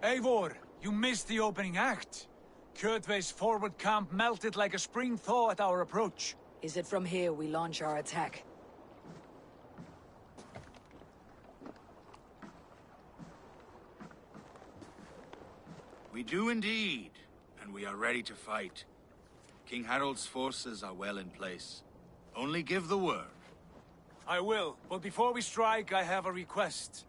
Eivor, you missed the opening act. Kjotve's forward camp melted like a spring thaw at our approach. Is it from here we launch our attack? We do indeed, and we are ready to fight. King Harald's forces are well in place. Only give the word. I will, but before we strike, I have a request.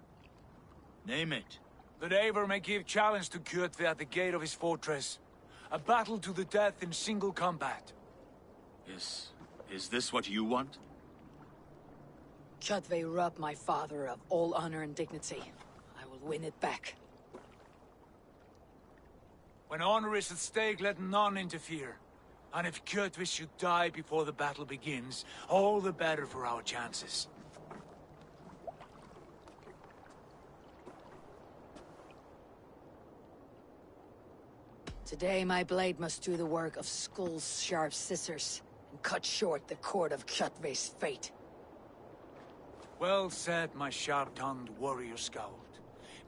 Name it. That Eivor may give challenge to Kjotve at the gate of his fortress. A battle to the death in single combat. Is this what you want? Kjotve robbed my father of all honor and dignity. I will win it back. When honor is at stake, let none interfere. And if Kjotve should die before the battle begins, all the better for our chances. Today my blade must do the work of Skull's sharp scissors, and cut short the cord of Kjotve's fate. Well said, my sharp-tongued warrior scout.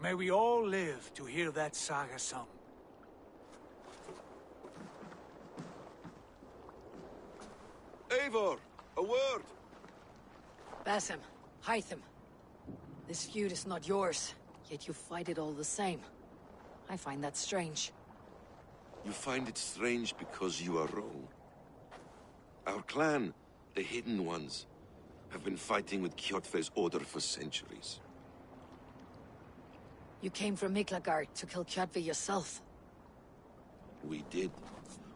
May we all live to hear that saga sung. Eivor, a word! Basim, Hytham. This feud is not yours, yet you fight it all the same. I find that strange. You find it strange because you are wrong. Our clan, the Hidden Ones, have been fighting with Kjotve's order for centuries. You came from Miklagard to kill Kjotve yourself. We did.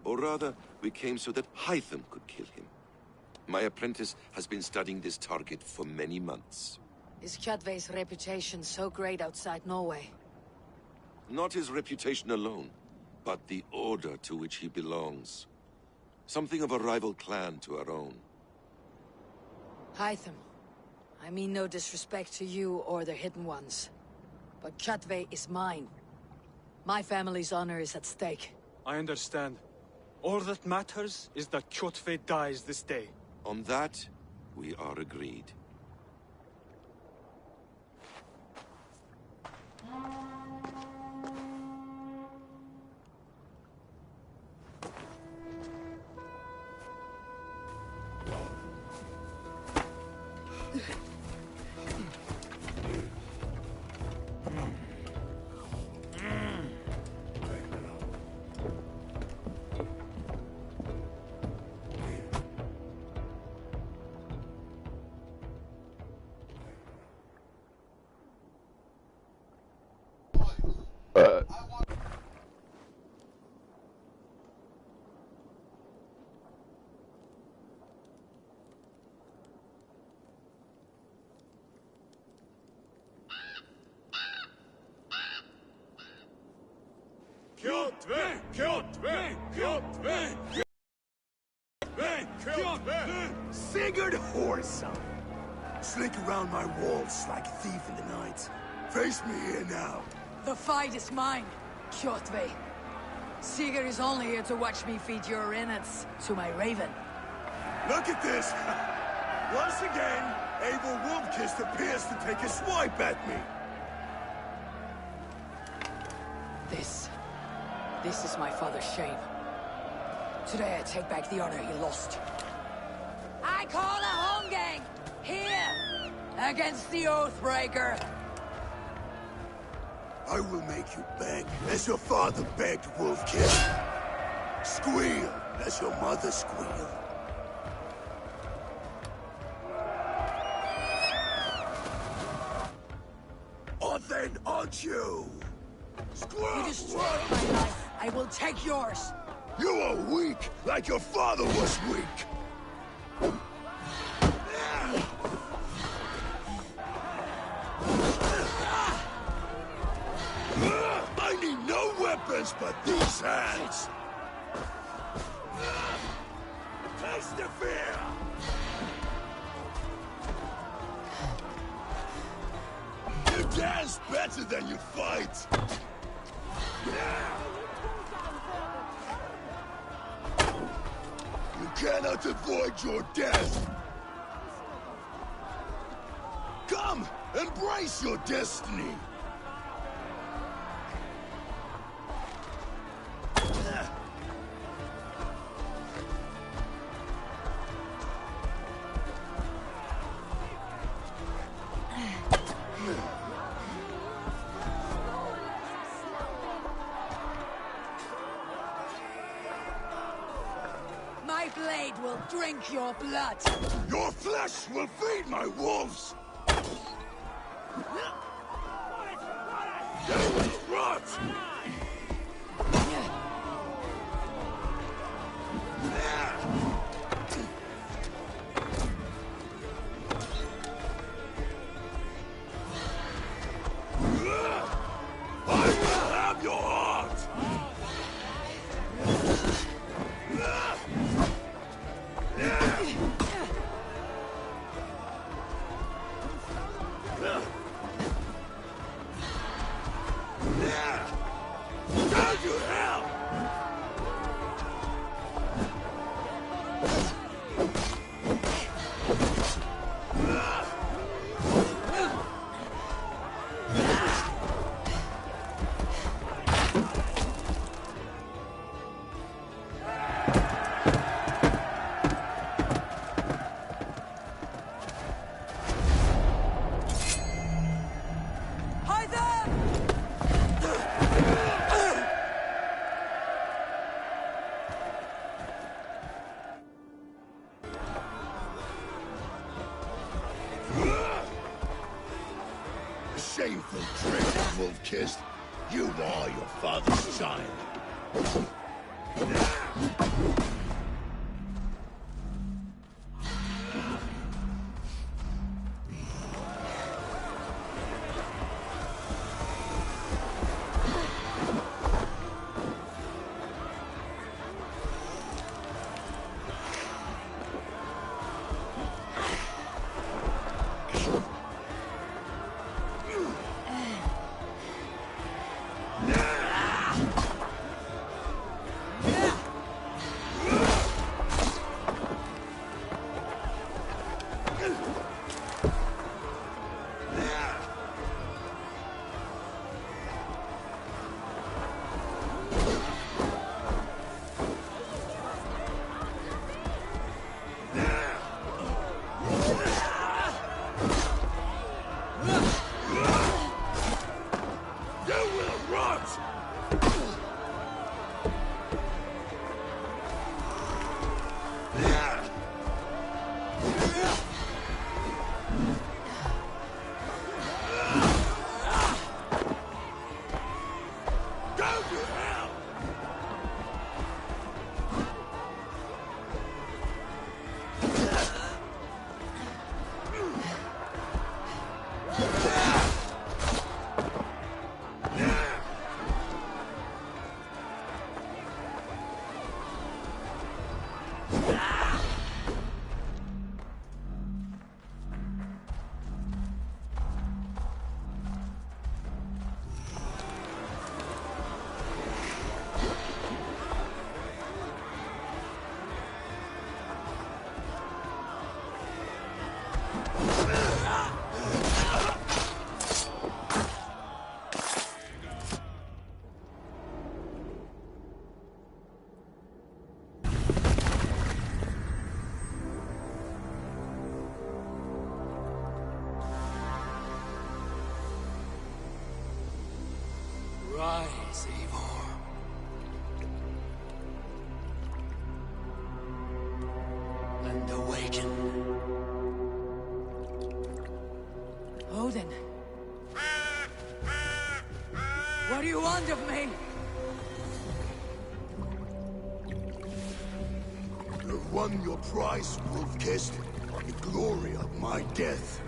Or rather, we came so that Hytham could kill him. My apprentice has been studying this target for many months. Is Kjotve's reputation so great outside Norway? Not his reputation alone, but the order to which he belongs. Something of a rival clan to our own. Hytham, I mean no disrespect to you or the Hidden Ones, but Kjotve is mine. My family's honor is at stake. I understand. All that matters is that Kjotve dies this day. On that, we are agreed. Kjotve! Kjotve! Kjotve! Kjotve! Kjotve! Sigurd Whoreson! Slink around my walls like a thief in the night. Face me here now. The fight is mine, Kjotve. Sigurd is only here to watch me feed your innards to my raven. Look at this! Once again, Abel Wolfkist appears to take a swipe at me. This is my father's shame. Today I take back the honor he lost. I call a home gang! Here! Against the Oathbreaker! I will make you beg, as your father begged, Wolfkist. Squeal, as your mother squealed. Or then aren't you? Squirrel! You destroyed my life. I will take yours. You are weak, like your father was weak. I need no weapons but these hands. Taste the fear. You dance better than you fight. You cannot avoid your death! Come! Embrace your destiny! blade will drink your blood. Your flesh will feed my wolves! They will rot! I will have your heart! Down to hell! Hi there! Shameful traitor, wolf-kissed. You are your father's child. Rise, Eivor. And awaken. Odin. What do you want of me? You've won your prize, wolf-kissed. The glory of my death.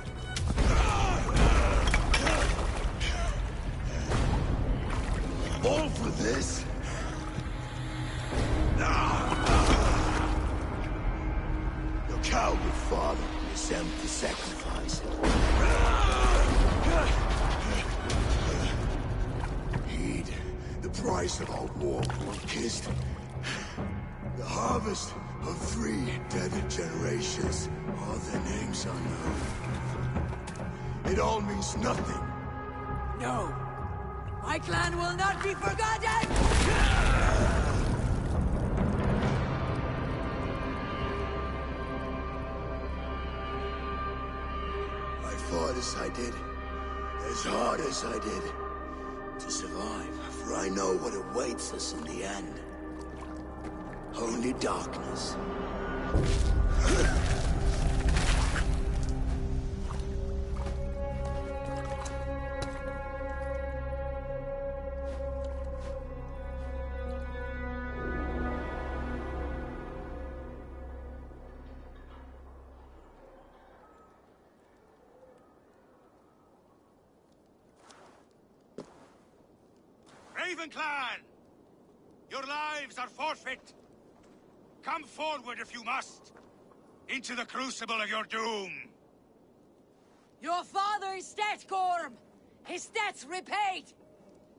All for this? Your coward father is empty sacrifice. Heed the price of our war, wolf-kissed. The harvest of 3 dead generations. All their names unknown. It all means nothing. No. My clan will not be forgotten! I fought as I did, as hard as I did, to survive, for I know what awaits us in the end. Only darkness. Raven Clan! Your lives are forfeit! Come forward if you must! Into the crucible of your doom! Your father is dead, Gorm! His debt's repaid!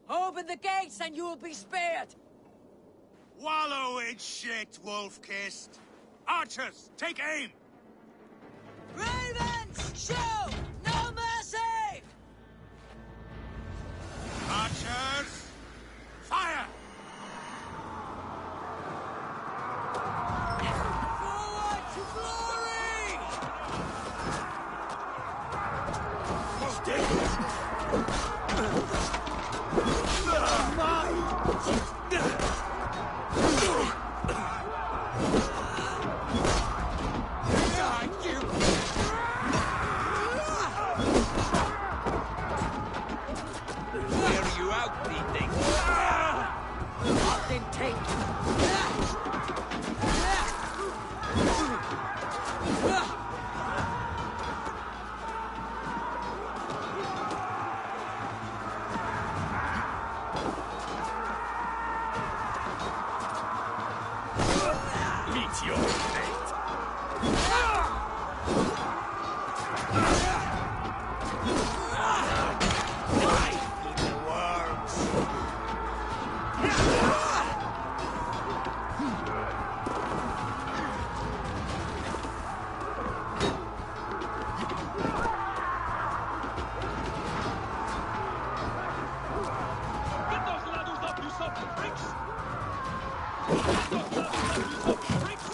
Open the gates and you will be spared! Wallow in shit, wolf-kissed! Archers, take aim! Ravens, show no mercy! Archers, fire! Forward to glory! Wear you out, thing. Then take. Meet your fate. Get those ladders up, you son of pricks! Get those ladders up, you son of pricks!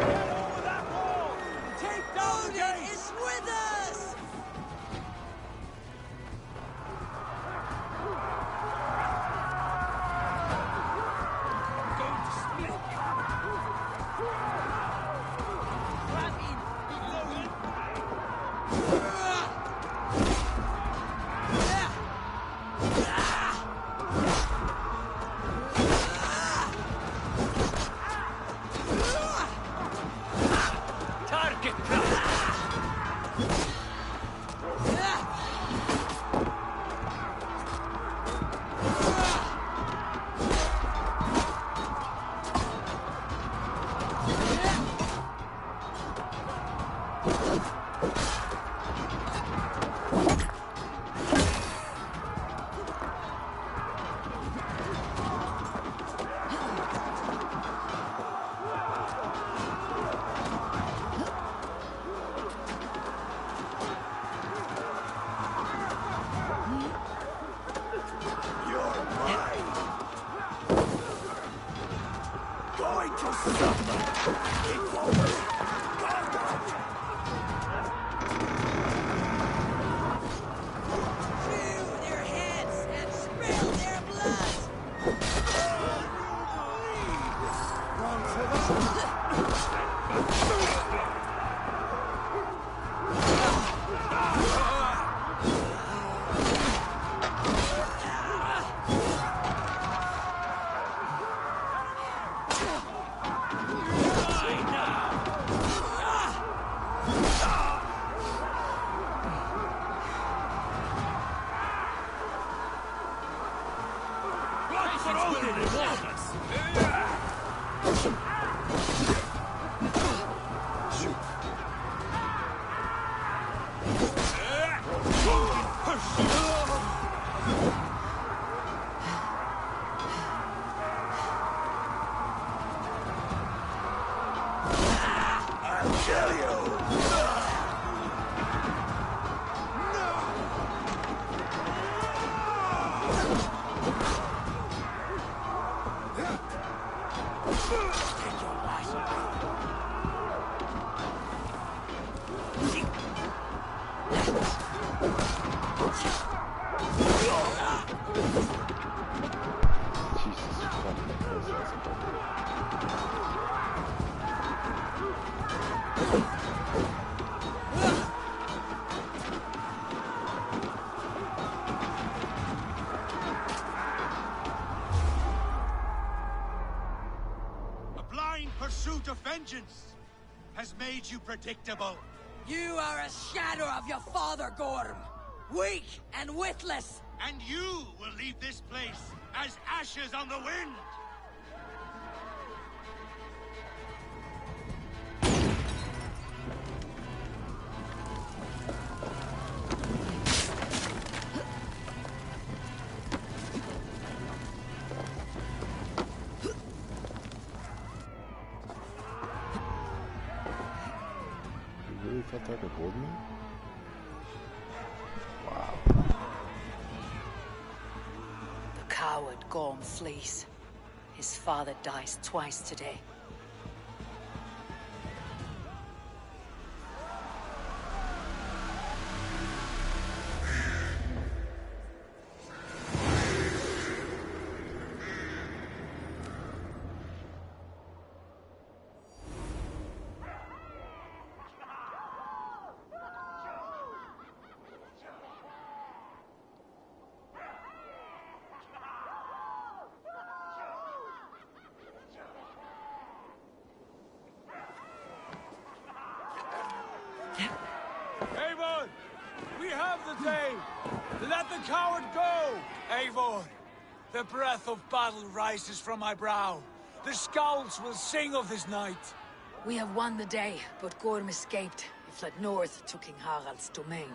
Get over that wall! Take down the Odin gate! is with us! Going to split you. Grab in. Target practice. You're mine. Going to suffer. It won't. Chew their heads and spill their blood! What for Odin reward us? I'll kill you. vengeance has made you predictable. You are a shadow of your father, Gorm. Weak and witless. And you will leave this place as ashes on the wind. You really felt like a boardman? Wow. The coward Gorm flees. His father dies twice today. Eivor! We have the day! Let the coward go! Eivor! The breath of battle rises from my brow. The scouts will sing of this night. We have won the day, but Gorm escaped. He fled north to King Harald's domain.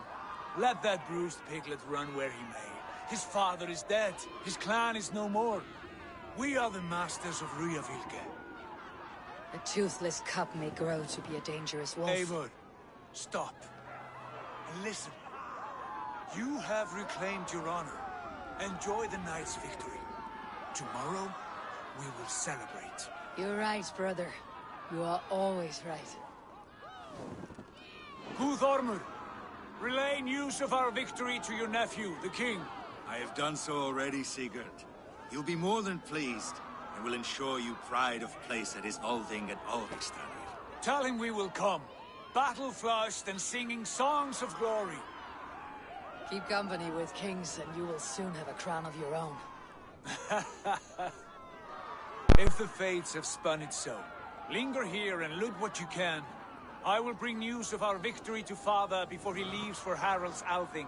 Let that bruised piglet run where he may. His father is dead. His clan is no more. We are the masters of Ryjavilke. A toothless cub may grow to be a dangerous wolf. Eivor, stop. And listen. You have reclaimed your honor. Enjoy the night's victory. Tomorrow, we will celebrate. You're right, brother. You are always right. Guthormur, relay news of our victory to your nephew, the king. I have done so already, Sigurd. He'll be more than pleased, and will ensure you pride of place at his Althing at Ulrichstadir. Tell him we will come, battle-flushed and singing songs of glory. Keep company with kings, and you will soon have a crown of your own. If the fates have spun it so, linger here and loot what you can. I will bring news of our victory to father before he leaves for Harald's Althing.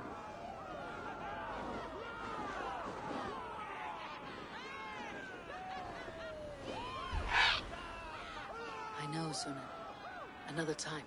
I know, Sunan. Another time.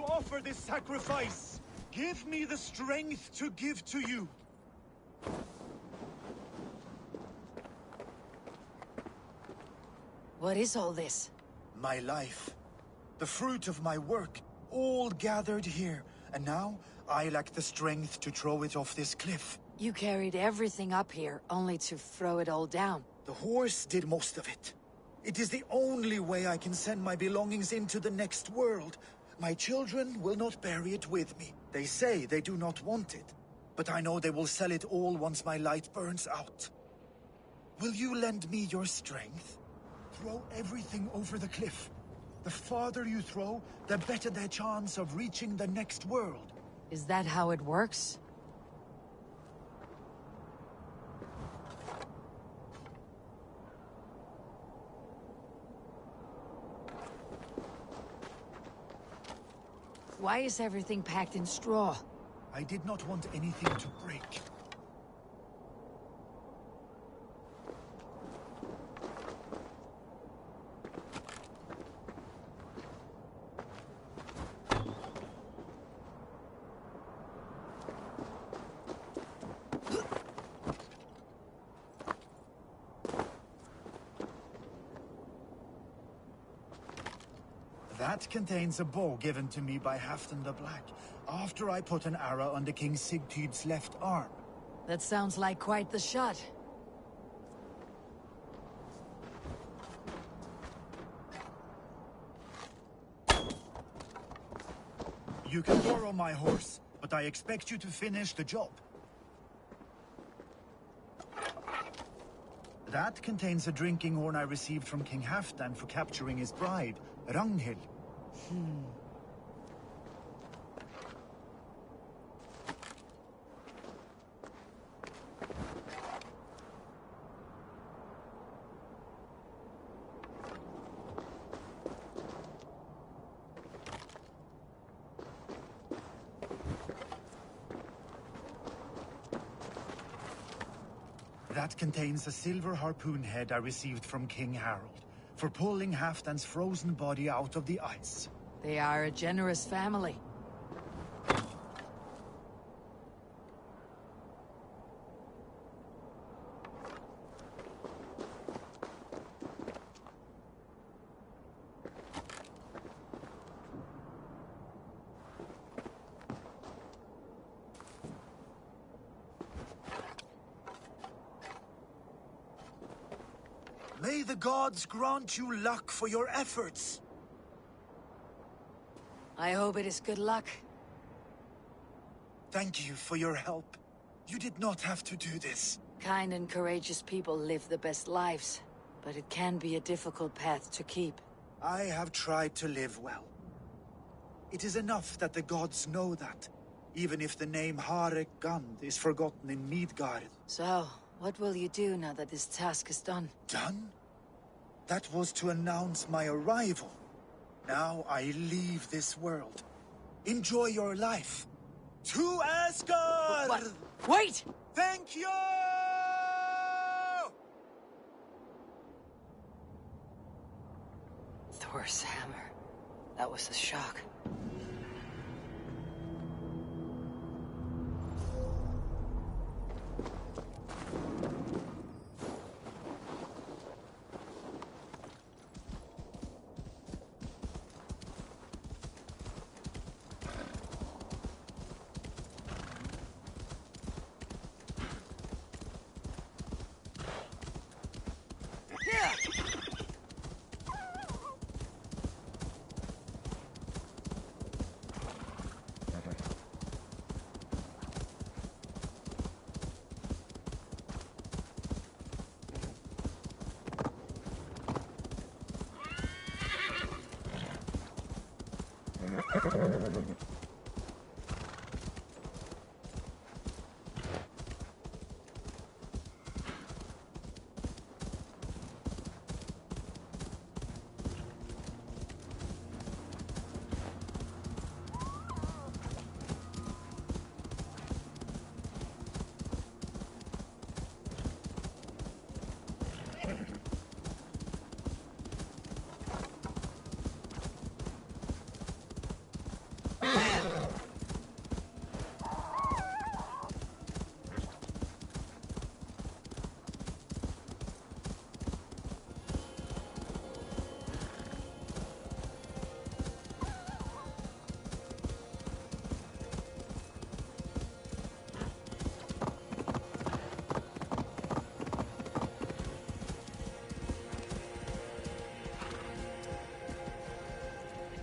offer this sacrifice. Give me the strength to give to you. What is all this? My life. The fruit of my work. All gathered here. And now, I lack the strength to throw it off this cliff. You carried everything up here, only to throw it all down. The horse did most of it. It is the only way I can send my belongings into the next world. My children will not bury it with me. They say they do not want it. But I know they will sell it all once my light burns out. Will you lend me your strength? Throw everything over the cliff. The farther you throw, the better their chance of reaching the next world. Is that how it works? Why is everything packed in straw? I did not want anything to break. That contains a bow given to me by Halfdan the Black, after I put an arrow under King Sigtyd's left arm. That sounds like quite the shot. You can borrow my horse, but I expect you to finish the job. That contains a drinking horn I received from King Halfdan for capturing his bride, Ragnhild. That contains a silver harpoon head I received from King Harald, for pulling Halfdan's frozen body out of the ice. They are a generous family. May the gods grant you luck for your efforts. I hope it is good luck. Thank you for your help. You did not have to do this. Kind and courageous people live the best lives, but it can be a difficult path to keep. I have tried to live well. It is enough that the gods know that, even if the name Harek Gand is forgotten in Midgard. So, what will you do now that this task is done? Done? That was to announce my arrival. Now I leave this world. Enjoy your life. To Asgard! What? Wait! Thank you! Thor's hammer. That was a shock.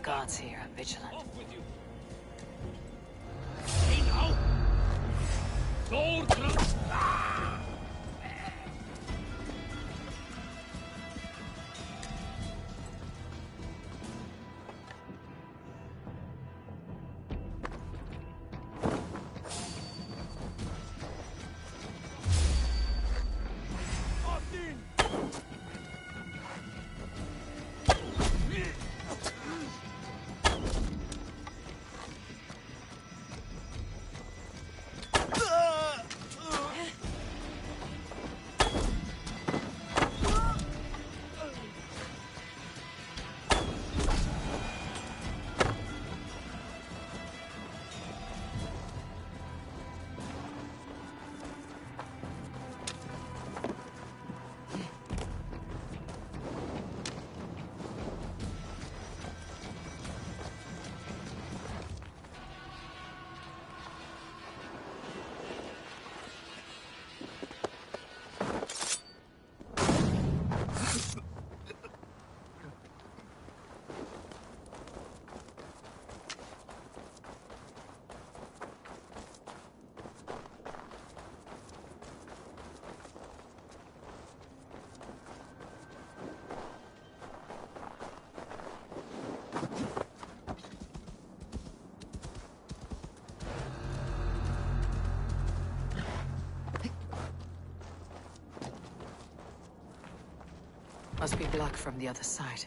guards here are vigilant. Off with you. Hey now! Sword thrust! Must be black from the other side.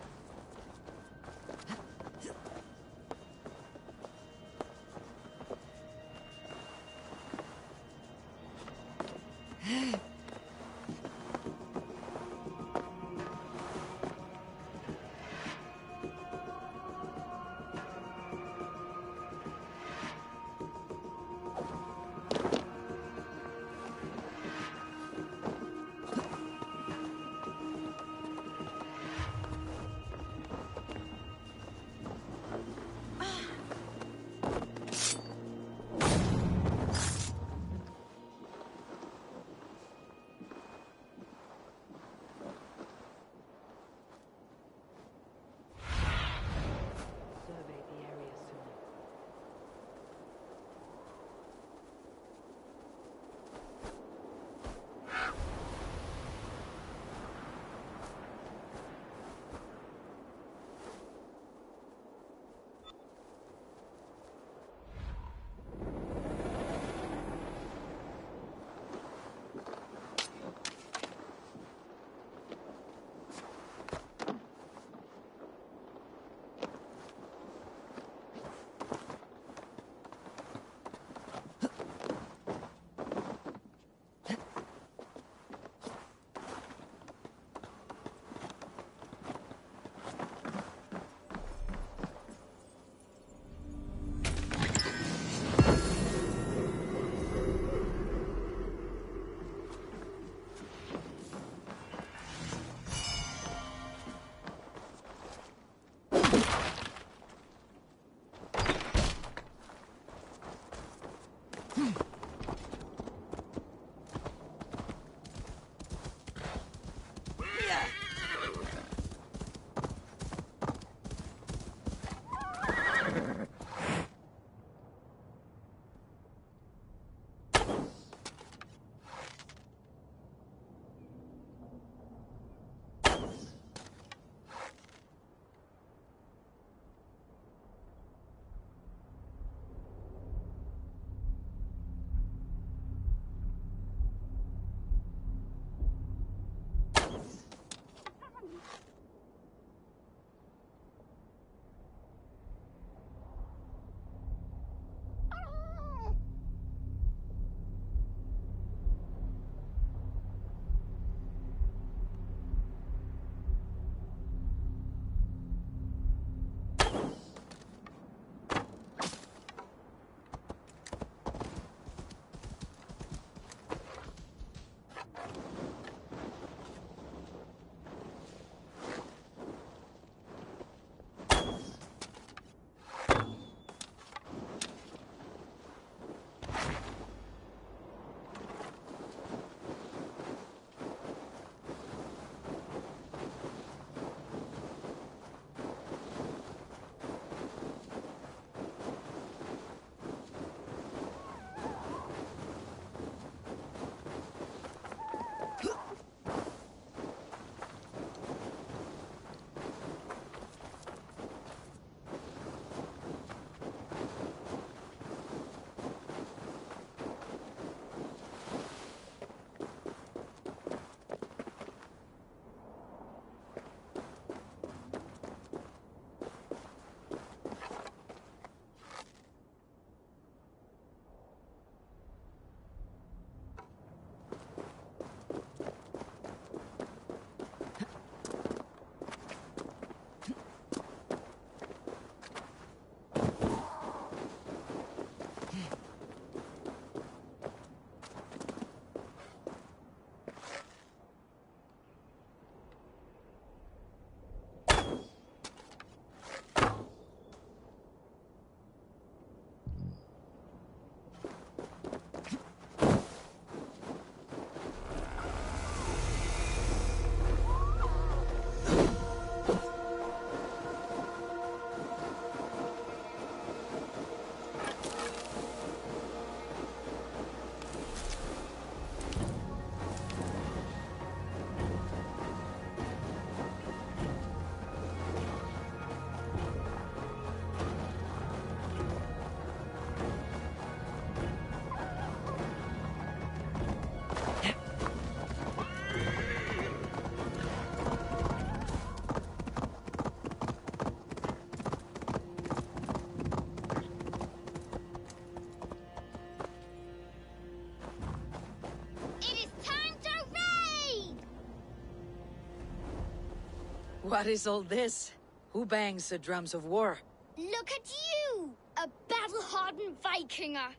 What is all this? Who bangs the drums of war? Look at you! A battle-hardened Vikinger!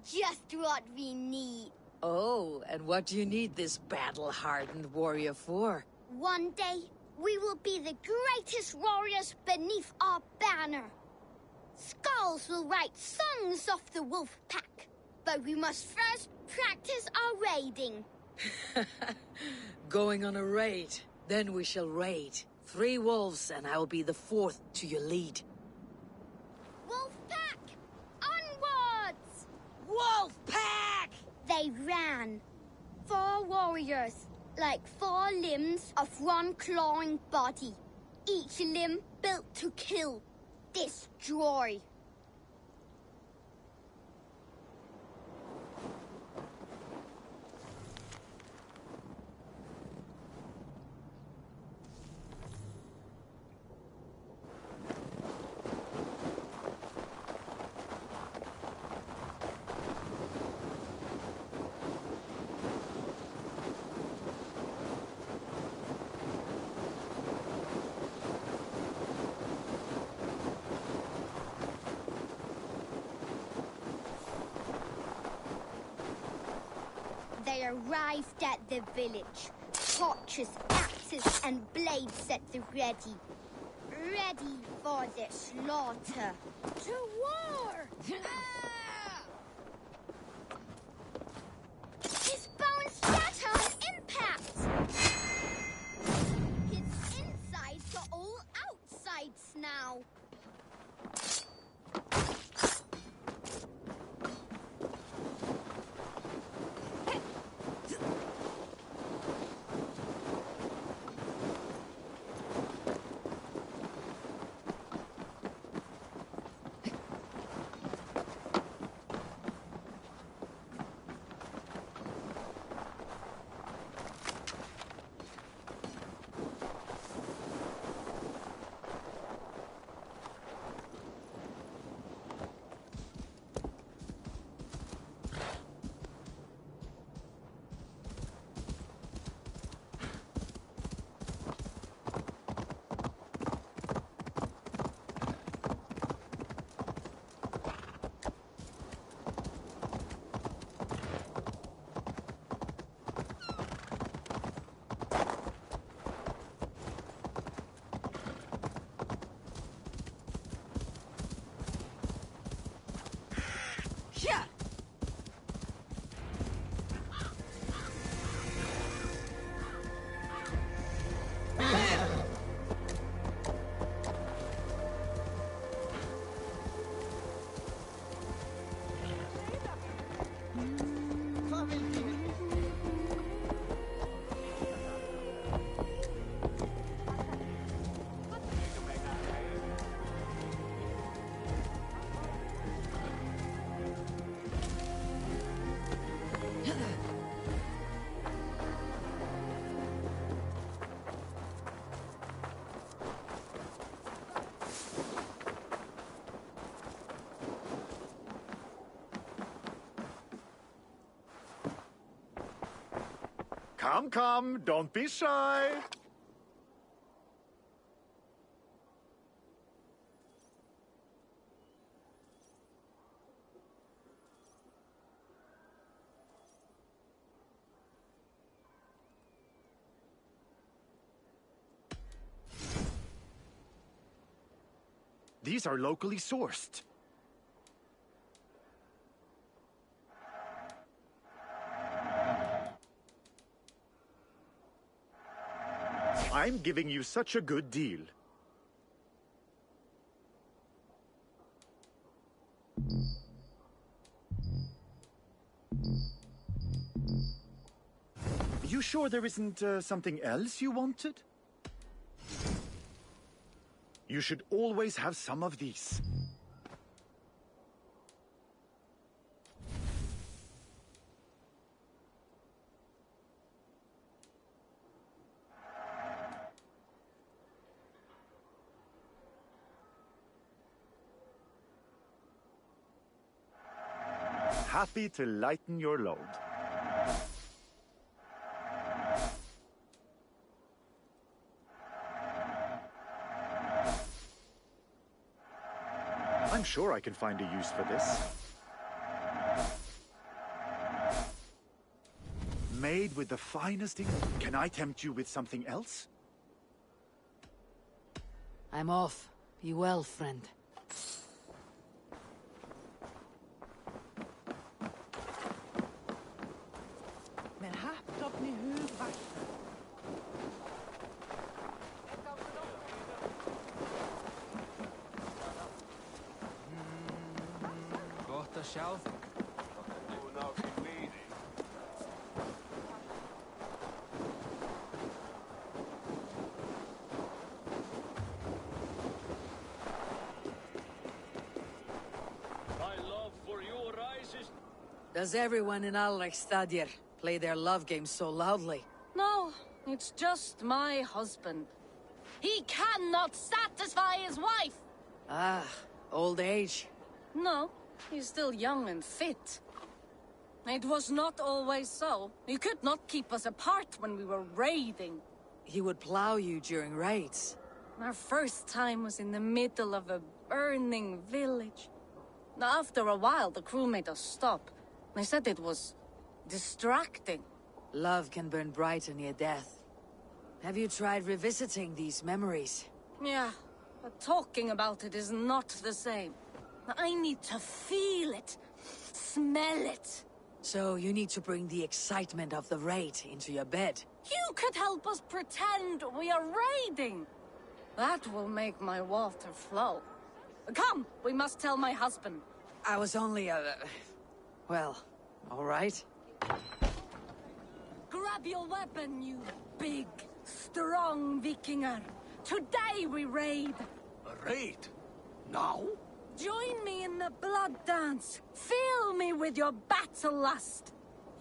Just what we need. Oh, and what do you need this battle-hardened warrior for? One day, we will be the greatest warriors beneath our banner. Skulls will write songs of the wolf pack, but we must first practice our raiding. Going on a raid. Then we shall raid. 3 wolves, and I'll be the 4th to your lead. Wolf pack! Onwards! Wolf pack! They ran. 4 warriors, like 4 limbs of one clawing body. Each limb built to kill, destroy. They arrived at the village. Torches, axes, and blades at the ready. Ready for the slaughter. To war! His bones shatter on impact! His insides are all outsides now. Come, come, don't be shy. These are locally sourced. I'm giving you such a good deal. You sure there isn't something else you wanted? You should always have some of these. Happy to lighten your load. I'm sure I can find a use for this. Made with the finest Can I tempt you with something else? I'm off. Be well, friend. Men hatt upp ni huvudvakten. Gott att sjá þig. Does everyone in Alrekstadjer play their love games so loudly? No, it's just my husband. He cannot satisfy his wife! Ah, old age. No, he's still young and fit. It was not always so. He could not keep us apart when we were raiding. He would plow you during raids. Our first time was in the middle of a burning village. After a while, the crew made us stop. They said it was distracting. Love can burn brighter near death. Have you tried revisiting these memories? Yeah, but talking about it is not the same. I need to feel it, smell it. So you need to bring the excitement of the raid into your bed. You could help us pretend we are raiding. That will make my water flow. Come, we must tell my husband. I was only well, all right. Grab your weapon, you big, strong Vikinger. Today we raid. A raid? Now? Join me in the blood dance. Fill me with your battle lust.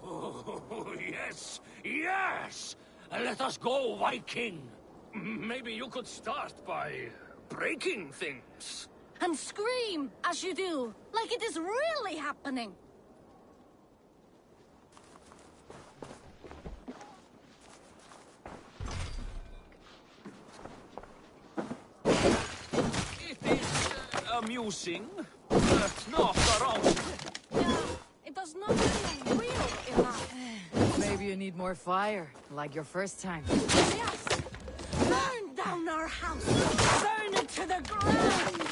Oh, yes, yes! Let us go, Viking! Maybe you could start by breaking things. And scream as you do, like it is really happening. It is amusing, but not arousing. Yeah, it does not feel real enough. Maybe you need more fire, like your first time. Yes! Burn down our house! Burn it to the ground!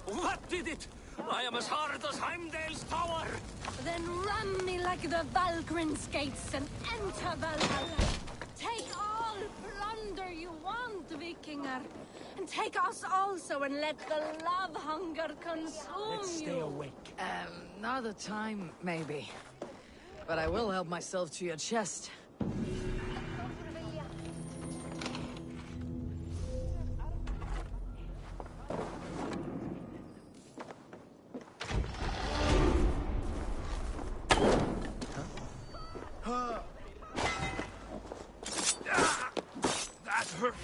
What did it? I am as hard as Heimdall's tower! Then run me like the Valgrin's gates and enter Valhalla. Take all plunder you want, Vikinger. And take us also and let the love hunger consume Let's stay you. awake. Another time, maybe. But I will help myself to your chest. That hurt.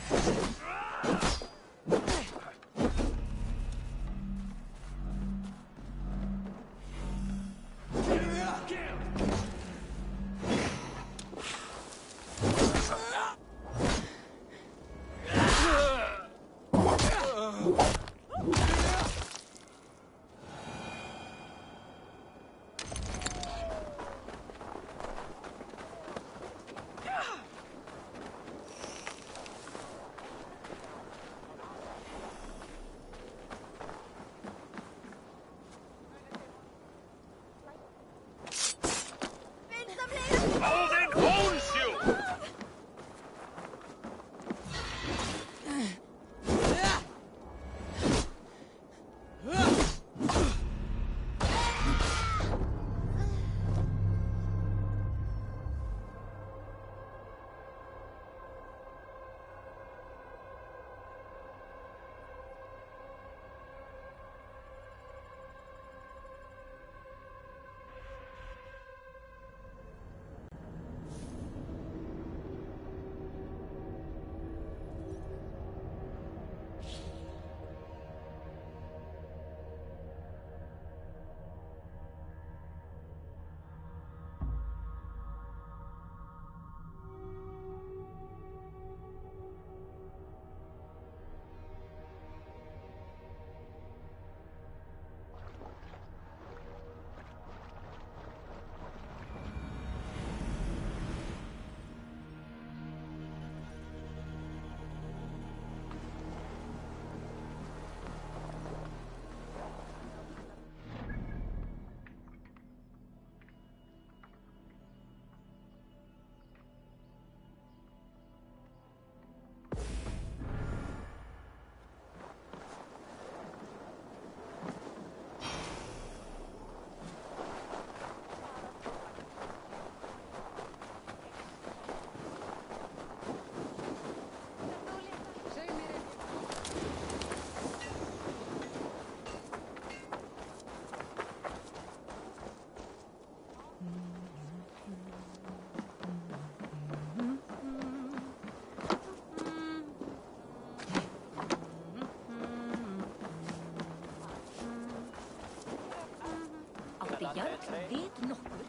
nokkur.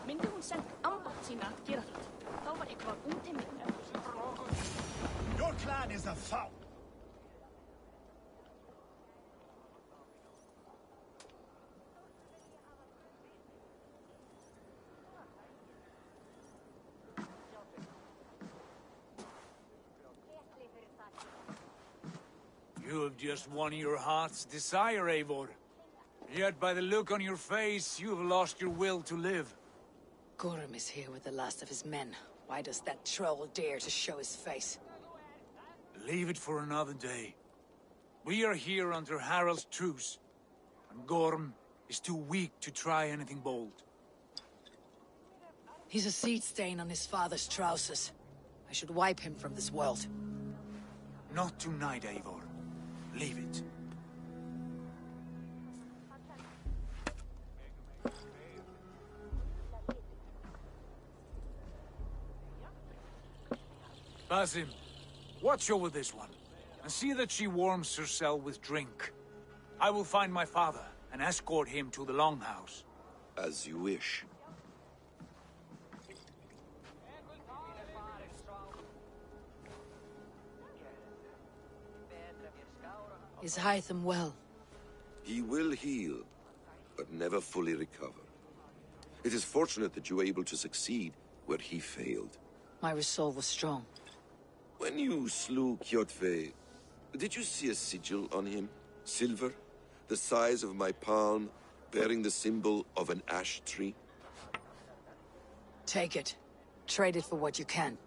Myndi hún sent ambátt sína að gera það? Þá var eitthvað umtemming. Your clan is a foul. You have just won your heart's desire, Eivor. Yet by the look on your face, you have lost your will to live. Gorm is here with the last of his men. Why does that troll dare to show his face? Leave it for another day. We are here under Harald's truce, and Gorm is too weak to try anything bold. He's a seed stain on his father's trousers. I should wipe him from this world. Not tonight, Eivor. Leave it. Basim, watch over this one, and see that she warms herself with drink. I will find my father and escort him to the Longhouse. As you wish. Is Hytham well? He will heal, but never fully recover. It is fortunate that you were able to succeed where he failed. My resolve was strong. When you slew Kjotve, did you see a sigil on him? Silver? The size of my palm, bearing the symbol of an ash tree? Take it. Trade it for what you can.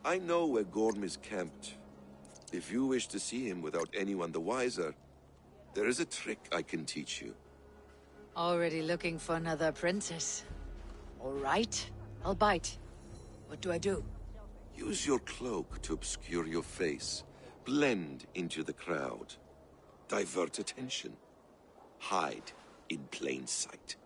I know where Gorm is camped. If you wish to see him without anyone the wiser, there is a trick I can teach you. Already looking for another apprentice. All right, I'll bite. What do I do? Use your cloak to obscure your face. Blend into the crowd. Divert attention. Hide in plain sight.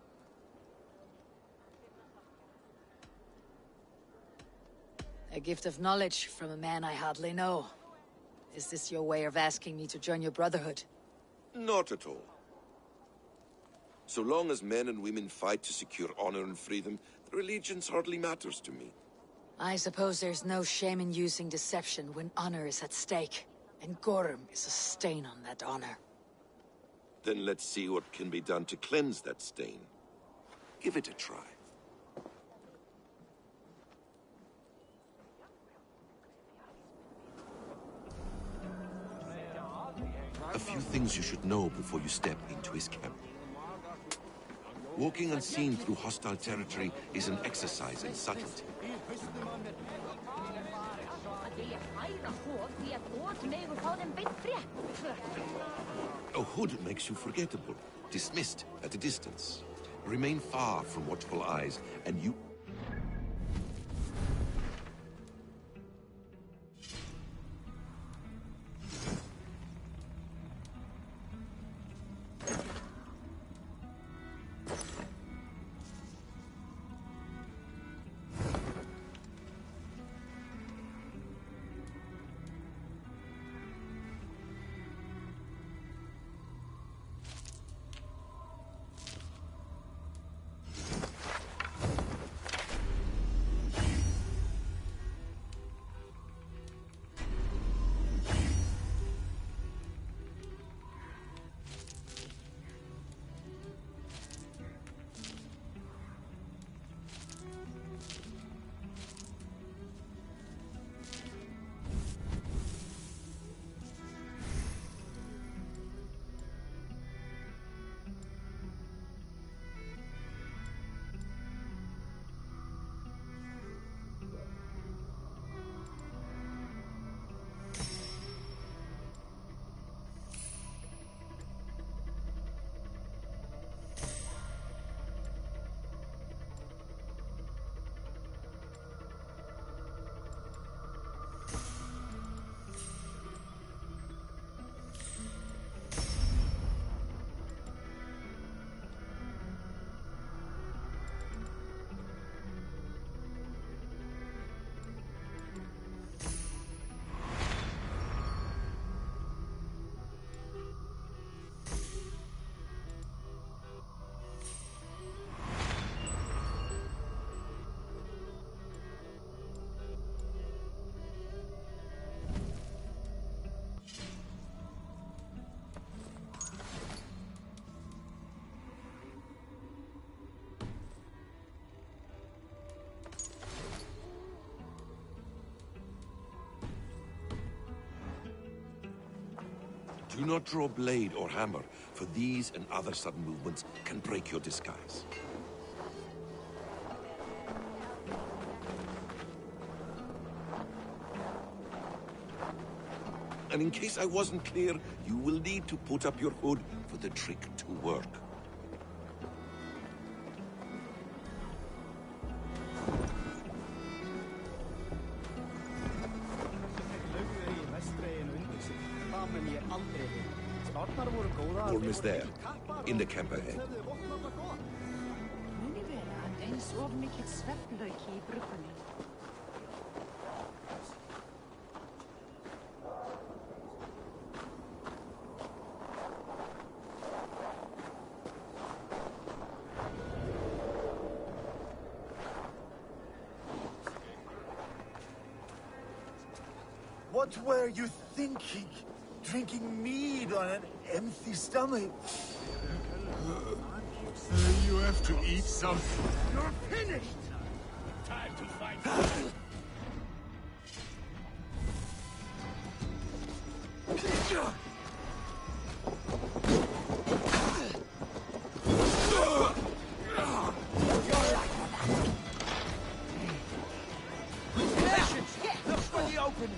A gift of knowledge from a man I hardly know. Is this your way of asking me to join your brotherhood? Not at all. So long as men and women fight to secure honor and freedom, their allegiance hardly matters to me. I suppose there's no shame in using deception when honor is at stake. And Gorm is a stain on that honor. Then let's see what can be done to cleanse that stain. Give it a try. A few things you should know before you step into his camp. Walking unseen through hostile territory is an exercise in subtlety. A hood makes you forgettable, dismissed at a distance. Remain far from watchful eyes, and you... Do not draw blade or hammer, for these and other sudden movements can break your disguise. And in case I wasn't clear, you will need to put up your hood for the trick to work. Almost there, in the camp ahead. What were you thinking? Drinking mead on an empty stomach? You have to eat something. You're finished! Time to fight. Look for the opening!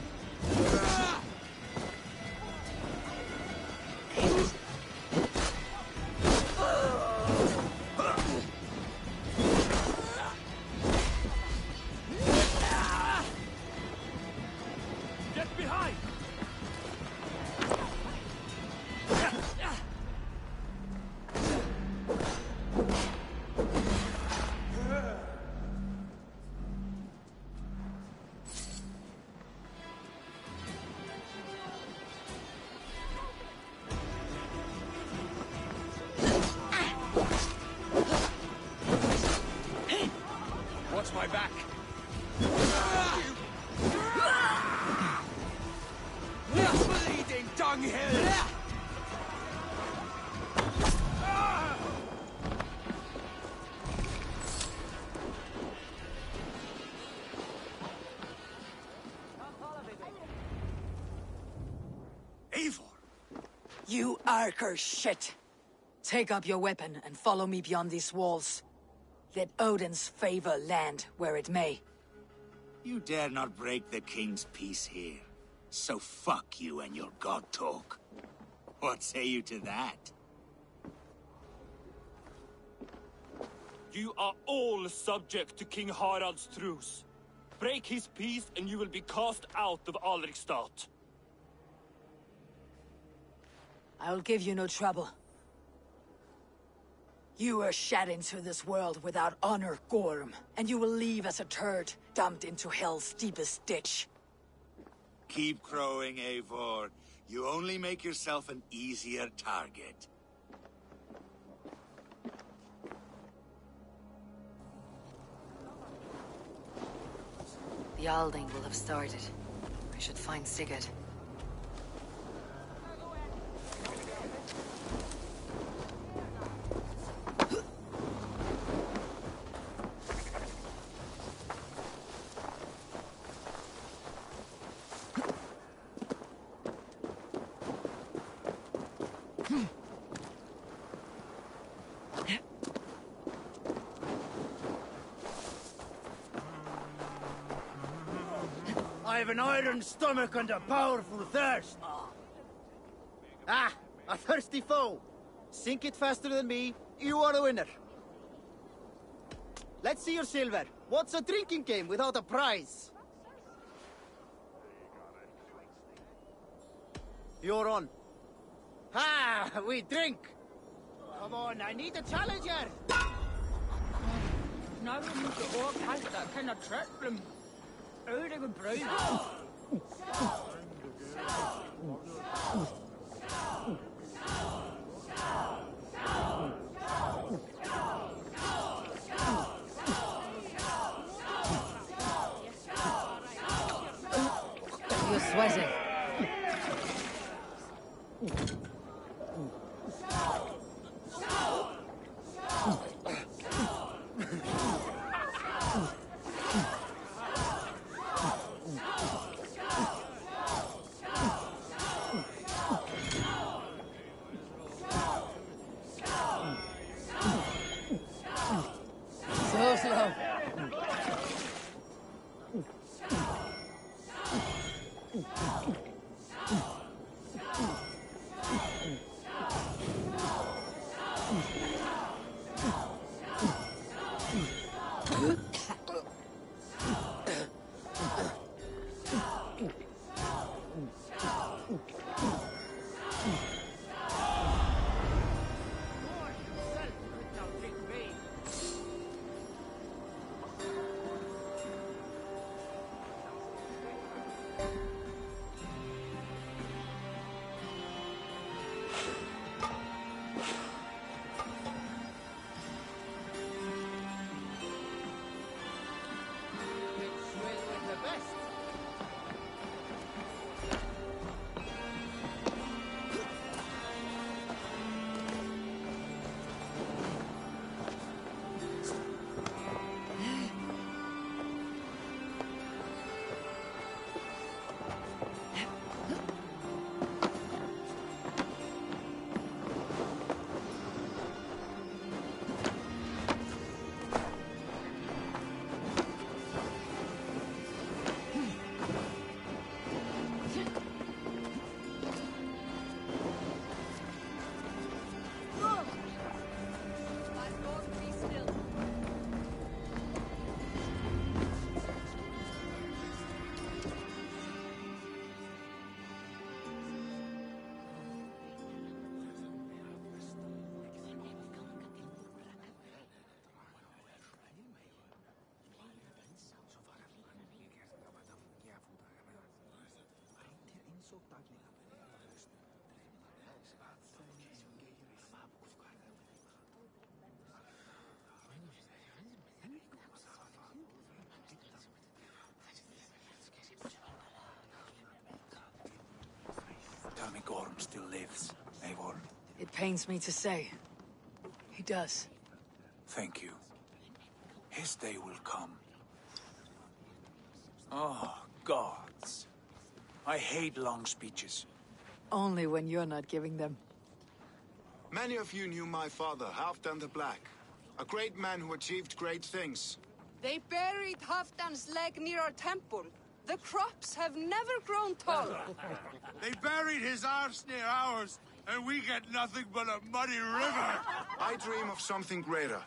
Get behind! Watch my back! Bleeding dunghill! Eivor! You Arker shit! Take up your weapon and follow me beyond these walls. Let Odin's favor land where it may. You dare not break the king's peace here. So fuck you and your god talk. What say you to that? You are all subject to King Harald's truce. Break his peace and you will be cast out of Alrikstad. I'll give you no trouble. You were shed into this world without honor, Gorm, and you will leave as a turd, dumped into hell's deepest ditch. Keep crowing, Eivor. You only make yourself an easier target. The Alding will have started. I should find Sigurd. I have an iron stomach and a powerful thirst. Ah, a thirsty foe. Sink it faster than me, you are the winner. Let's see your silver. What's a drinking game without a prize? You're on. Ha! We drink! Come on, I need a challenger! Now we need to all cast that kind of trick from Odin and Brown. You're sweating. Tell me Gorm still lives, Eivor. It pains me to say. He does. Thank you. His day will come. Oh, gods. I hate long speeches. Only when you're not giving them. Many of you knew my father, Halfdan the Black. A great man who achieved great things. They buried Halfdan's leg near our temple. The crops have never grown tall. They buried his arse near ours, and we get nothing but a muddy river. I dream of something greater.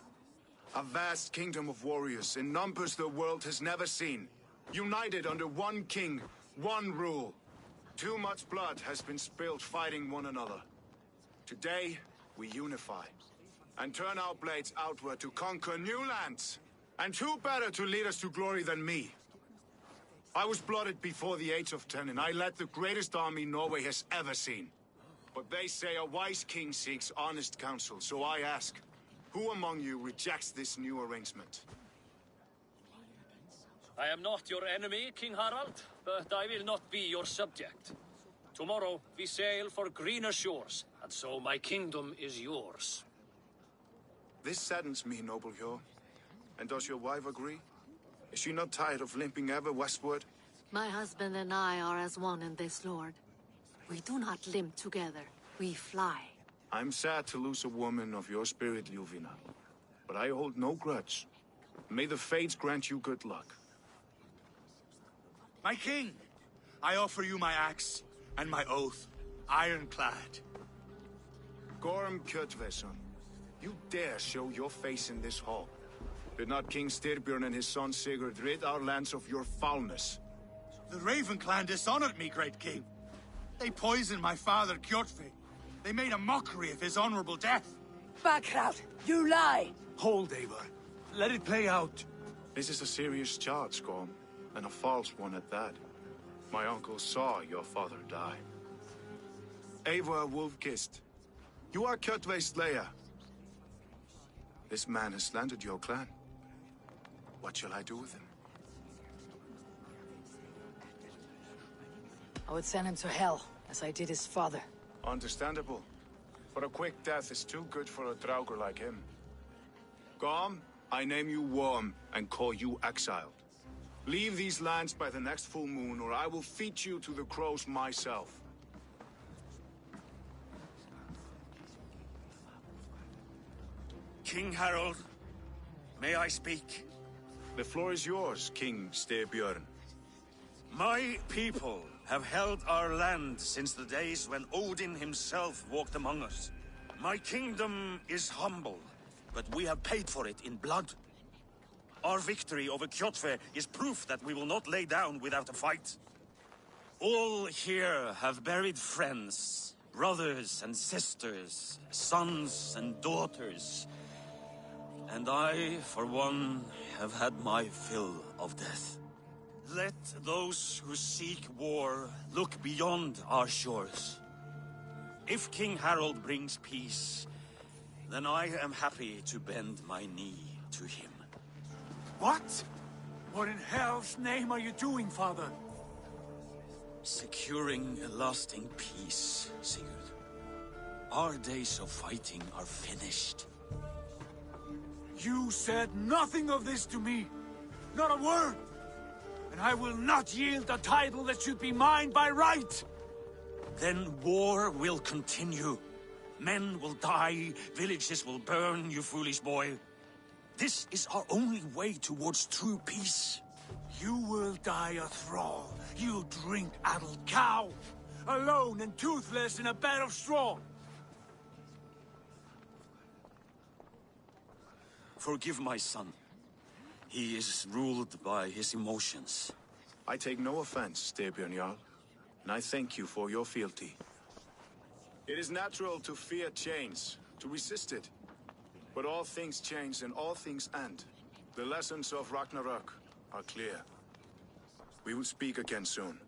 A vast kingdom of warriors in numbers the world has never seen. United under one king, one rule. Too much blood has been spilled fighting one another. Today, we unify. And turn our blades outward to conquer new lands. And who better to lead us to glory than me? I was blooded before the age of 10, and I led the greatest army Norway has ever seen. But they say a wise king seeks honest counsel, so I ask, who among you rejects this new arrangement? I am not your enemy, King Harald, but I will not be your subject. Tomorrow we sail for greener shores, and so my kingdom is yours. This saddens me, noble Hjor. And does your wife agree? Is she not tired of limping ever westward? My husband and I are as one in this, Lord. We do not limp together, we fly. I'm sad to lose a woman of your spirit, Ljuvina. But I hold no grudge. May the fates grant you good luck. My king, I offer you my axe and my oath, ironclad. Gorm Kjotveson, you dare show your face in this hall. Did not King Styrbjörn and his son Sigurd rid our lands of your foulness? The Raven clan dishonored me, great king. They poisoned my father, Kjotve. They made a mockery of his honorable death. Backrout! You lie! Hold, Eivor. Let it play out. This is a serious charge, Gorm, and a false one at that. My uncle saw your father die. Eivor Wolf-Kissed, you are Kjotve's slayer. This man has slandered your clan. What shall I do with him? I would send him to hell, as I did his father. Understandable. But a quick death is too good for a Draugr like him. Gorm, I name you Worm and call you exiled. Leave these lands by the next full moon, or I will feed you to the crows myself. King Harold, may I speak? The floor is yours, King Styrbjörn. My people have held our land since the days when Odin himself walked among us. My kingdom is humble, but we have paid for it in blood. Our victory over Kjotve is proof that we will not lay down without a fight. All here have buried friends, brothers and sisters, sons and daughters. And I, for one, have had my fill of death. Let those who seek war look beyond our shores. If King Harold brings peace, then I am happy to bend my knee to him. What? What in hell's name are you doing, father? Securing a lasting peace, Sigurd. Our days of fighting are finished. You said nothing of this to me. Not a word. And I will not yield a title that should be mine by right. Then war will continue. Men will die, villages will burn, you foolish boy. This is our only way towards true peace. You will die a thrall. You'll drink addled cow. Alone and toothless in a bed of straw. Forgive my son. He is ruled by his emotions. I take no offense, Styrbjörn Jarl, and I thank you for your fealty. It is natural to fear change, to resist it. But all things change and all things end. The lessons of Ragnarok are clear. We will speak again soon.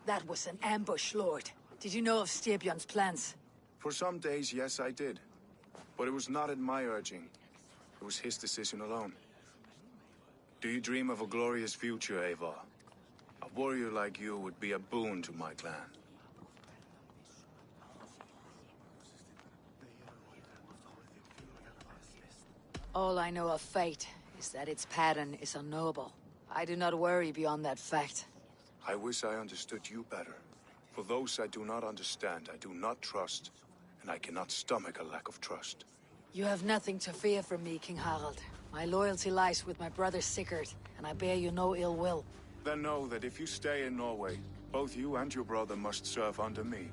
That was an ambush, Lord. Did you know of Styrbjörn's plans? For some days, yes, I did. But it was not at my urging. It was his decision alone. Do you dream of a glorious future, Eivor? A warrior like you would be a boon to my clan. All I know of fate is that its pattern is unknowable. I do not worry beyond that fact. I wish I understood you better. For those I do not understand, I do not trust, and I cannot stomach a lack of trust. You have nothing to fear from me, King Harald. My loyalty lies with my brother Sigurd, and I bear you no ill will. Then know that if you stay in Norway, both you and your brother must serve under me.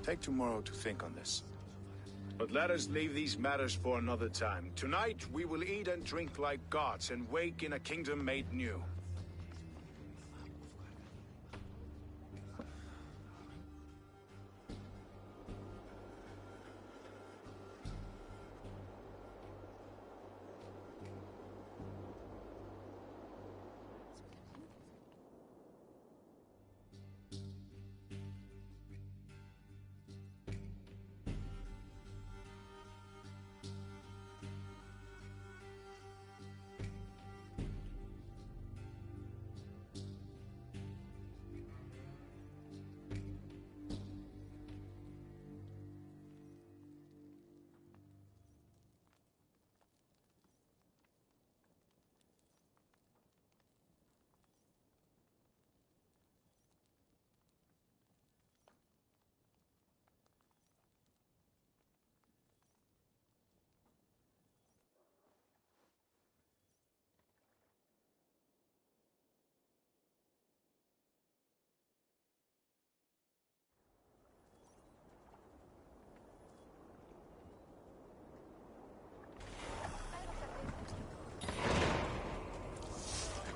Take tomorrow to think on this. But let us leave these matters for another time. Tonight, we will eat and drink like gods and wake in a kingdom made new.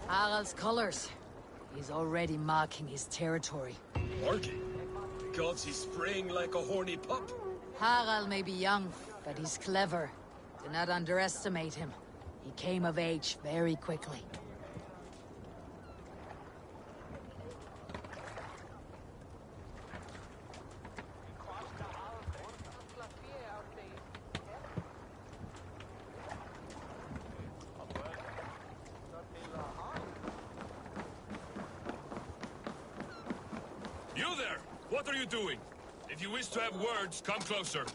Harald's colors. He's already marking his territory. Marking? Because he's spraying like a horny pup? Harald may be young, but he's clever. Do not underestimate him. He came of age very quickly. You there! What are you doing? If you wish to have words, come closer.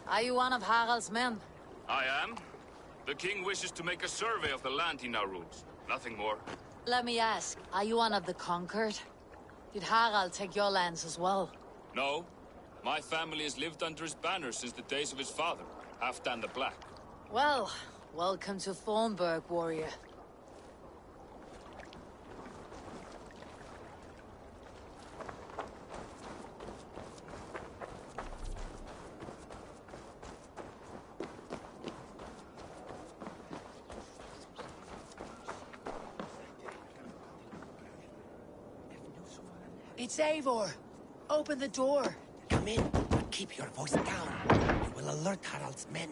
Are you one of Harald's men? I am. The king wishes to make a survey of the land he now rules. Nothing more. Let me ask, are you one of the conquered? Did Harald take your lands as well? No. My family has lived under his banner since the days of his father, Halfdan the Black. Well, welcome to Thornburg, warrior. It's Eivor. Open the door. Come in, but keep your voice down. You will alert Harald's men.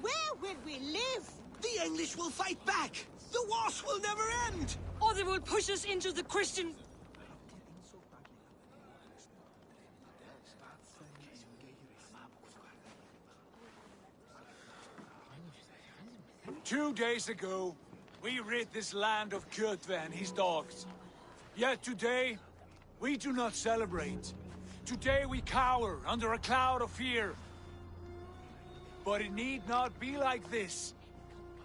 Where will we live? The English will fight back! The wars will never end! Or they will push us into the Christian... 2 days ago, we rid this land of Kjotve and his dogs. Yet today, we do not celebrate. Today we cower under a cloud of fear. But it need not be like this.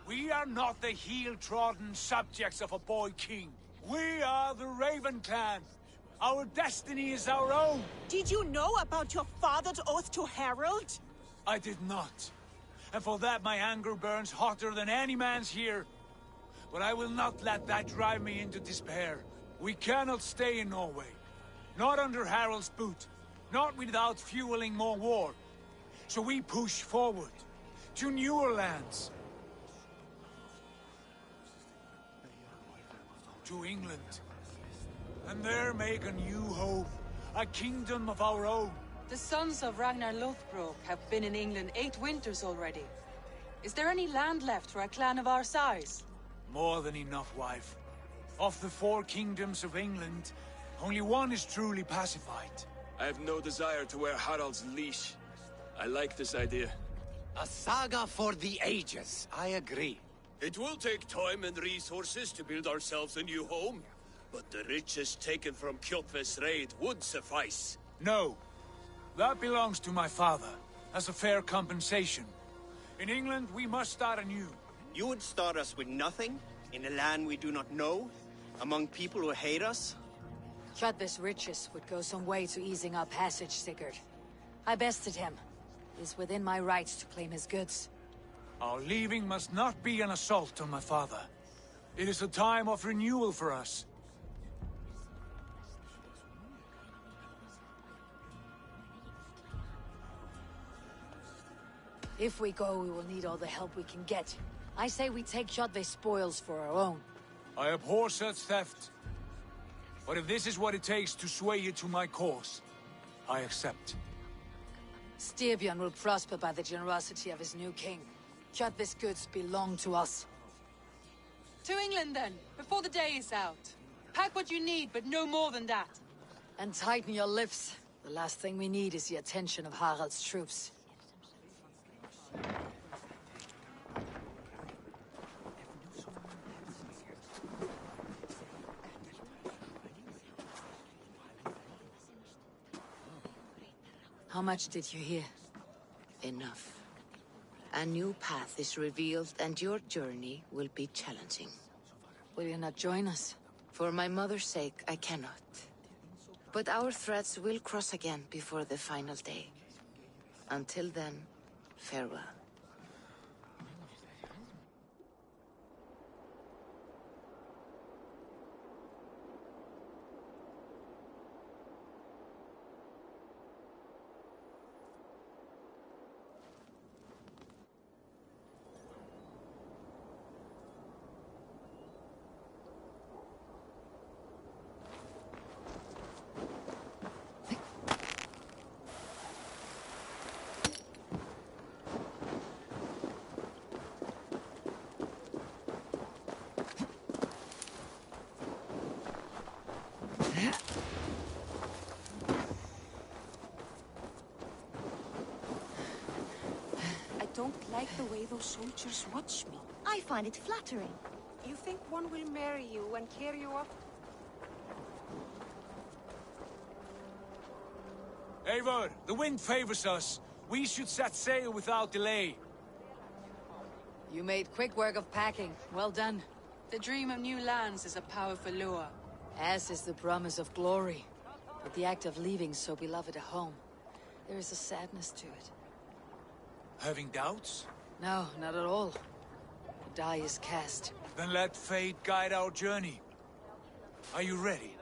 We are not the heel-trodden subjects of a boy king. We are the Raven clan. Our destiny is our own. Did you know about your father's oath to Harald? I did not. And for that my anger burns hotter than any man's here. But I will not let that drive me into despair. We cannot stay in Norway. Not under Harald's boot. Not without fueling more war. So we push forward. To newer lands. To England. And there make a new home. A kingdom of our own. The sons of Ragnar Lothbrok have been in England 8 winters already. Is there any land left for a clan of our size? More than enough, wife. Of the 4 kingdoms of England, only one is truly pacified. I have no desire to wear Harald's leash. I like this idea. A saga for the ages, I agree. It will take time and resources to build ourselves a new home, but the riches taken from Kjotve's raid would suffice. No. That belongs to my father, as a fair compensation. In England, we must start anew. You would start us with nothing? In a land we do not know? Among people who hate us? Kjotve's riches would go some way to easing our passage, Sigurd. I bested him. It is within my rights to claim his goods. Our leaving must not be an assault on my father. It is a time of renewal for us. If we go, we will need all the help we can get. I say we take Kjotve's spoils for our own. I abhor such theft. But if this is what it takes to sway you to my cause, I accept. Styrbjörn will prosper by the generosity of his new king. Kjotve's goods belong to us. To England then, before the day is out. Pack what you need, but no more than that. And tighten your lips. The last thing we need is the attention of Harald's troops. How much did you hear? Enough. A new path is revealed, and your journey will be challenging. Will you not join us? For my mother's sake, I cannot. But our threads will cross again before the final day. Until then, farewell. I don't like the way those soldiers watch me. I find it flattering. You think one will marry you and carry you off? Eivor, the wind favors us. We should set sail without delay. You made quick work of packing. Well done. The dream of new lands is a powerful lure. As is the promise of glory. But the act of leaving so beloved a home, there is a sadness to it. Having doubts? No, not at all. The die is cast. Then let fate guide our journey. Are you ready?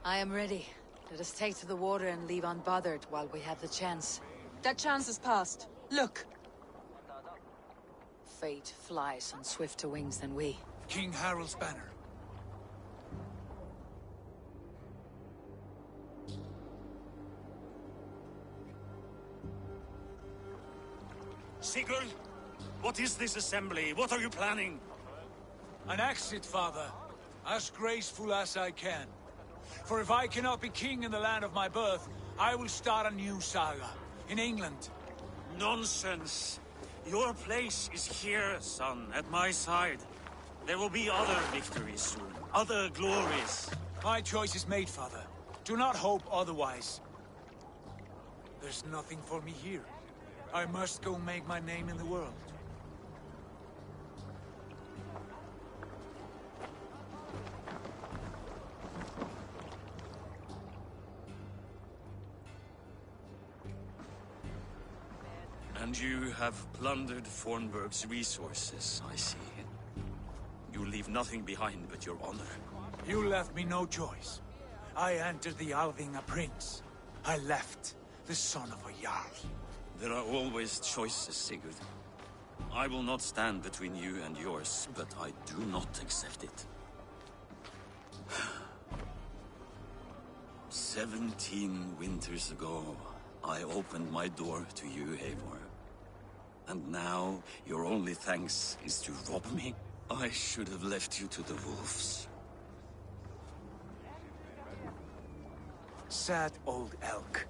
I am ready. Let us take to the water and leave unbothered while we have the chance. That chance is past. Look! fate flies on swifter wings than we. King Harald's banner. Sigurd, what is this assembly? What are you planning? An exit, father. As graceful as I can. For if I cannot be king in the land of my birth, I will start a new saga. In England. Nonsense. Your place is here, son, at my side. There will be other victories soon. Other glories. My choice is made, father. Do not hope otherwise. There's nothing for me here. I must go make my name in the world. And you have plundered Fornburg's resources, I see. You leave nothing behind but your honor. You left me no choice. I entered the Alving a prince. I left the son of a Jarl. There are always choices, Sigurd. I will not stand between you and yours, but I do not accept it. 17 winters ago, I opened my door to you, Eivor. And now, your only thanks is to rob me? I should have left you to the wolves. Sad old elk.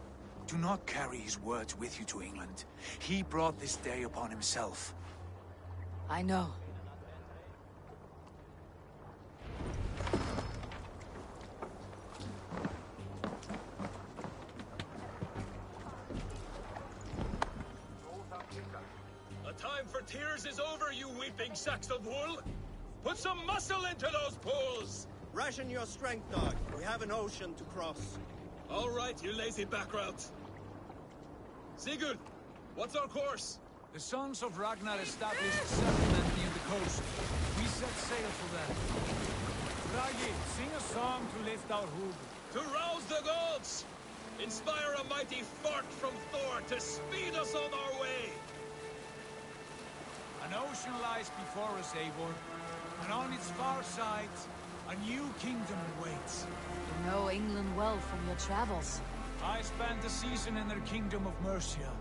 Do not carry his words with you to England. He brought this day upon himself. I know. The time for tears is over, you weeping sacks of wool! Put some muscle into those pulls! Ration your strength, dog. We have an ocean to cross. All right, you lazy backrout. Sigurd, what's our course? The sons of Ragnar established a settlement near the coast. We set sail for them. Bragi, sing a song to lift our hood. To rouse the gods! Inspire a mighty fart from Thor to speed us on our way! An ocean lies before us, Eivor. And on its far side, a new kingdom awaits. You know England well from your travels. I spent a season in their kingdom of Mercia.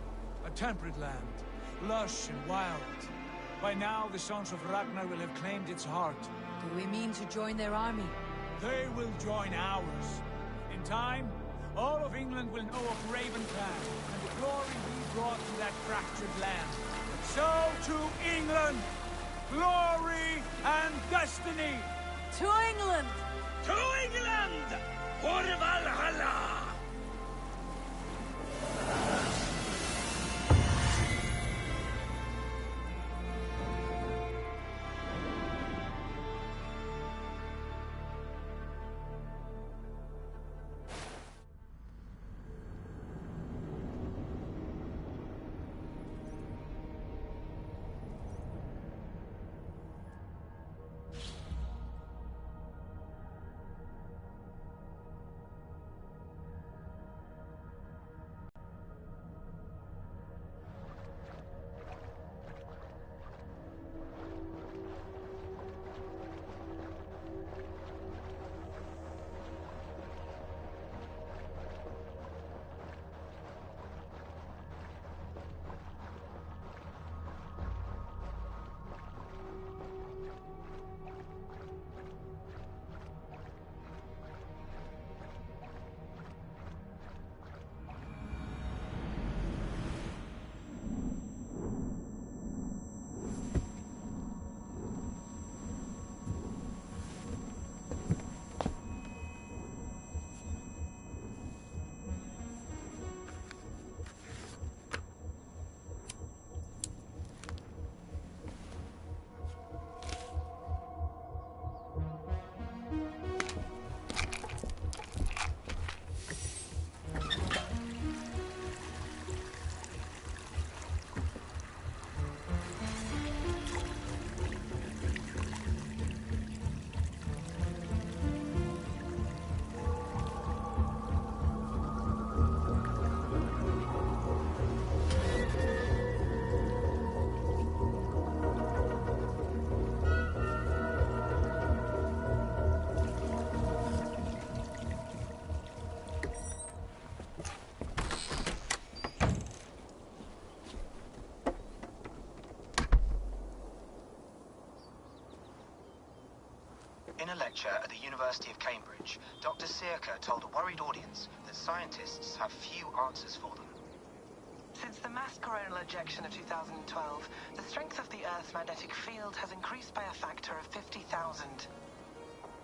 A temperate land, lush and wild. By now, the sons of Ragnar will have claimed its heart. Do we mean to join their army? They will join ours. In time, all of England will know of Raven Clan and the glory we brought to that fractured land. So to England! Glory and destiny! To England! To England! For Valhalla! a lecture at the University of Cambridge, Dr. Circa told a worried audience that scientists have few answers for them. Since the mass coronal ejection of 2012, the strength of the Earth's magnetic field has increased by a factor of 50,000.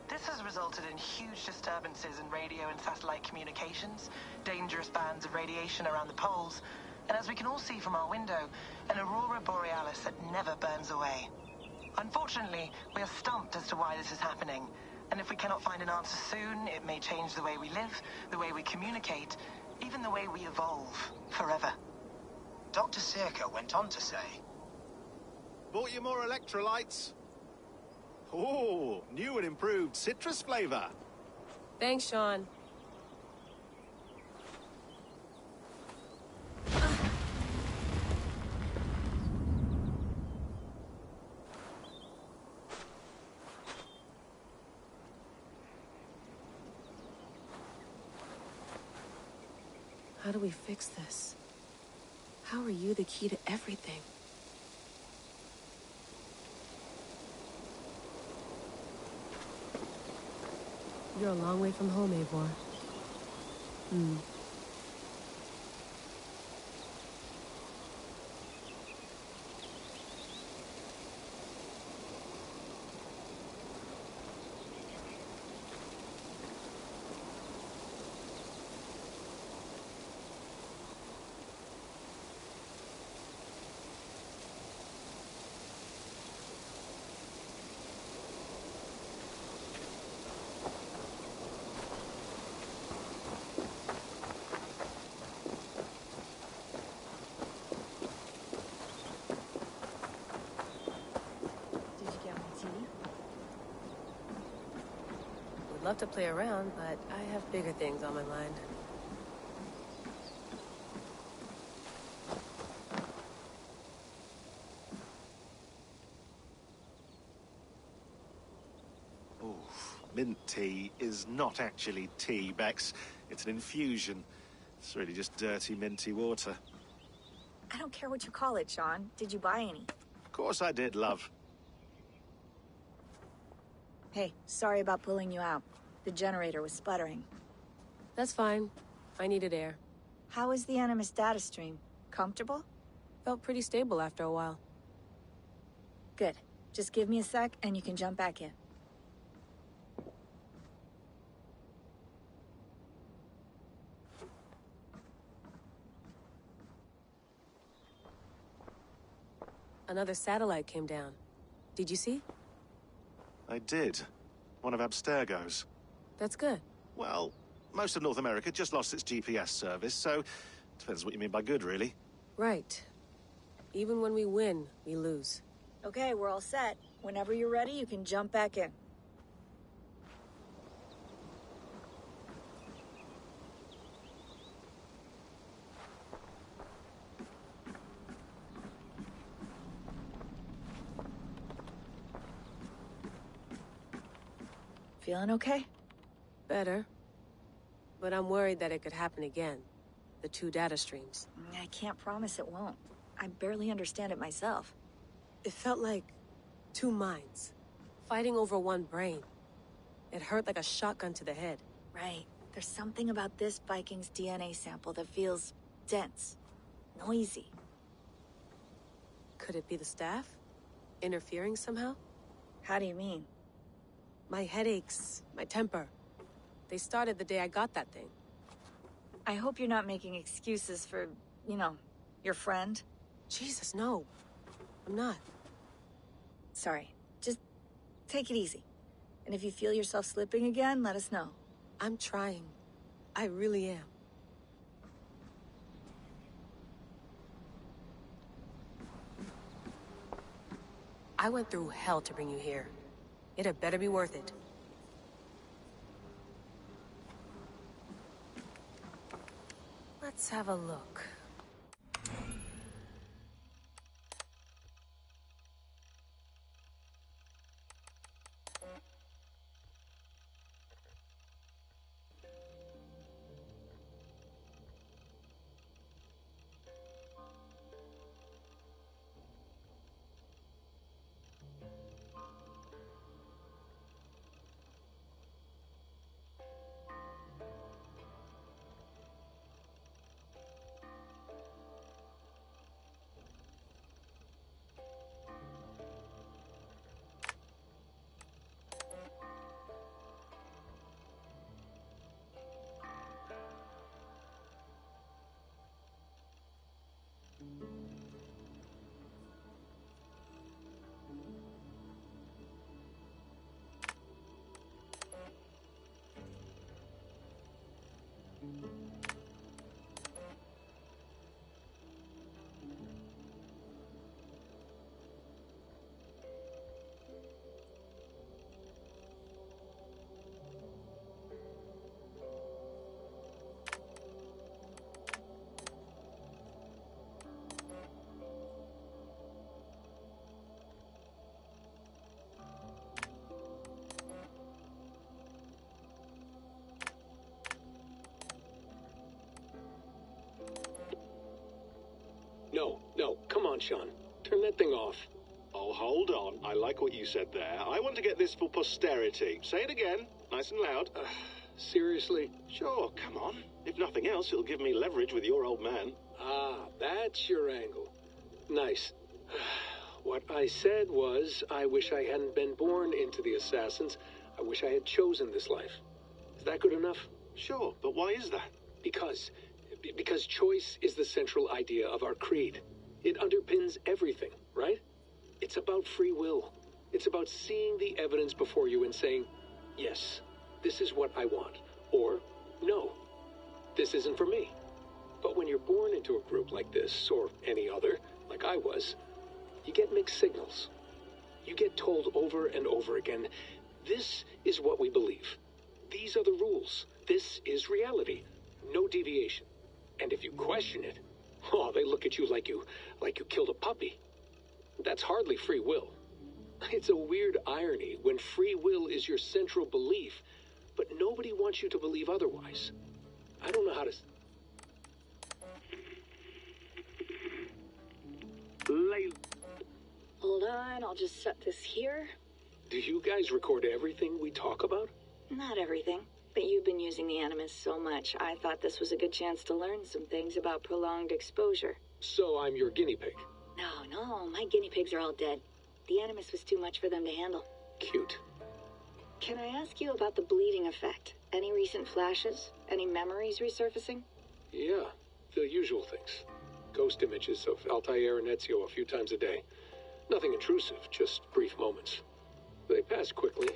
This has resulted in huge disturbances in radio and satellite communications, dangerous bands of radiation around the poles, and as we can all see from our window, an aurora borealis that never burns away. Unfortunately, we are stumped as to why this is happening, and if we cannot find an answer soon, it may change the way we live, the way we communicate, even the way we evolve, forever. Dr. Circa went on to say, Bought you more electrolytes? Oh, new and improved citrus flavor. Thanks, Sean. How do we fix this? How are you the key to everything? You're a long way from home, Eivor. Love to play around, but I have bigger things on my mind. Ooh, mint tea is not actually tea, Bex. It's an infusion. It's really just dirty, minty water. I don't care what you call it, Sean. Did you buy any? Of course I did, love. Hey, sorry about pulling you out. The generator was sputtering. That's fine. I needed air. How is the Animus data stream? Comfortable? Felt pretty stable after a while. Good. Just give me a sec and you can jump back in. Another satellite came down. Did you see? I did. One of Abstergo's. That's good. Well, most of North America just lost its GPS service, so depends what you mean by good, really. Right. Even when we win, we lose. Okay, we're all set. Whenever you're ready, you can jump back in. Feeling okay? Better. But I'm worried that it could happen again. The two data streams. I can't promise it won't. I barely understand it myself. It felt like two minds, fighting over one brain. It hurt like a shotgun to the head. Right. There's something about this Viking's DNA sample that feels dense, noisy. Could it be the staff? Interfering somehow? How do you mean? My headaches, my temper. They started the day I got that thing. I hope you're not making excuses for, you know, your friend. Jesus, no. I'm not. Sorry. Just take it easy. And if you feel yourself slipping again, let us know. I'm trying. I really am. I went through hell to bring you here. It had better be worth it. Let's have a look. on, Sean. Turn that thing off. Oh, hold on. I like what you said there. I want to get this for posterity. Say it again, nice and loud. Seriously? Sure, come on. If nothing else, it'll give me leverage with your old man. Ah, that's your angle. Nice. What I said was, I wish I hadn't been born into the Assassins. I wish I had chosen this life. Is that good enough? Sure, but why is that? Because choice is the central idea of our creed. It underpins everything, right? It's about free will. It's about seeing the evidence before you and saying, yes, this is what I want. Or, no, this isn't for me. But when you're born into a group like this, or any other, like I was, you get mixed signals. You get told over and over again, this is what we believe. These are the rules. This is reality. No deviation. And if you question it, oh, they look at you like you killed a puppy. That's hardly free will. It's a weird irony when free will is your central belief, but nobody wants you to believe otherwise. I don't know how to... Hold on, I'll just set this here. Do you guys record everything we talk about? Not everything, but you've been using the Animus so much, I thought this was a good chance to learn some things about prolonged exposure. So I'm your guinea pig? No, my guinea pigs are all dead. The Animus was too much for them to handle. Cute. Can I ask you about the bleeding effect? Any recent flashes? Any memories resurfacing? Yeah, the usual things. Ghost images of Altair and Ezio a few times a day. Nothing intrusive, just brief moments. They pass quickly.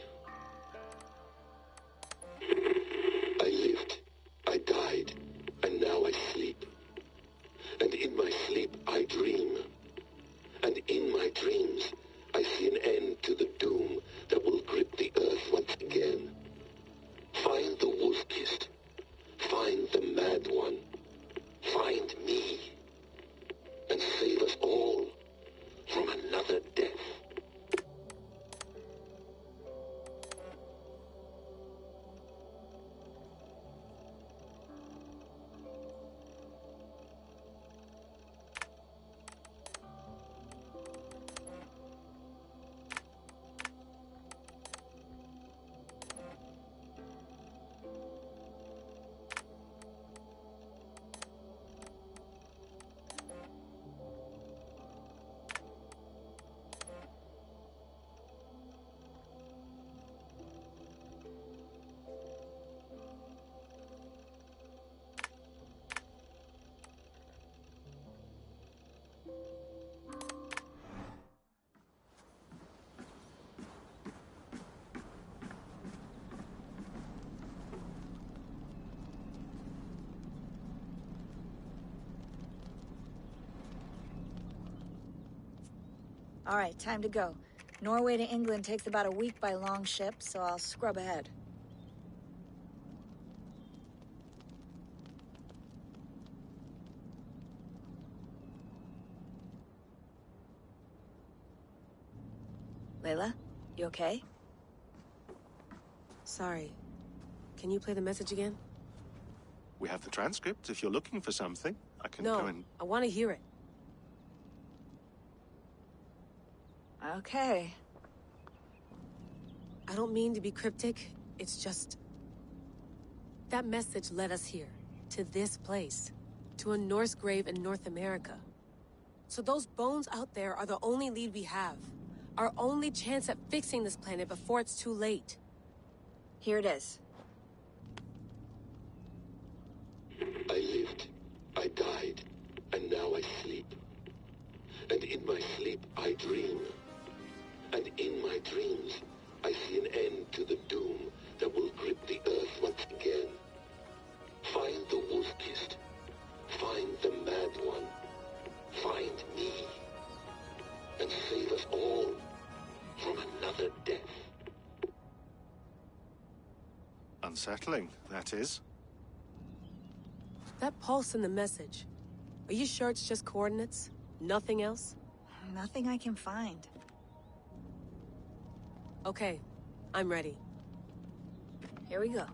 I lived, I died, and now I sleep. And in my sleep I dream. And in my dreams I see an end to the doom that will grip the earth once again. Find the wolf-kissed. Find the mad one. Find me. And save us all from another death. All right, time to go. Norway to England takes about a week by long ship, so I'll scrub ahead. Layla, you okay? Sorry. Can you play the message again? We have the transcript. If you're looking for something, I can go and... I want to hear it. Okay. I don't mean to be cryptic. It's just... that message led us here. To this place. To a Norse grave in North America. So those bones out there are the only lead we have. Our only chance at fixing this planet before it's too late. Here it is. I lived, I died, and now I sleep. And in my sleep I dream. And in my dreams I see an end to the doom that will grip the earth once again. Find the wolf-kissed. Find the mad one. Find me. And save us all from another death. Unsettling, that is. That pulse in the message. Are you sure it's just coordinates? Nothing else? Nothing I can find. Okay, I'm ready. Here we go.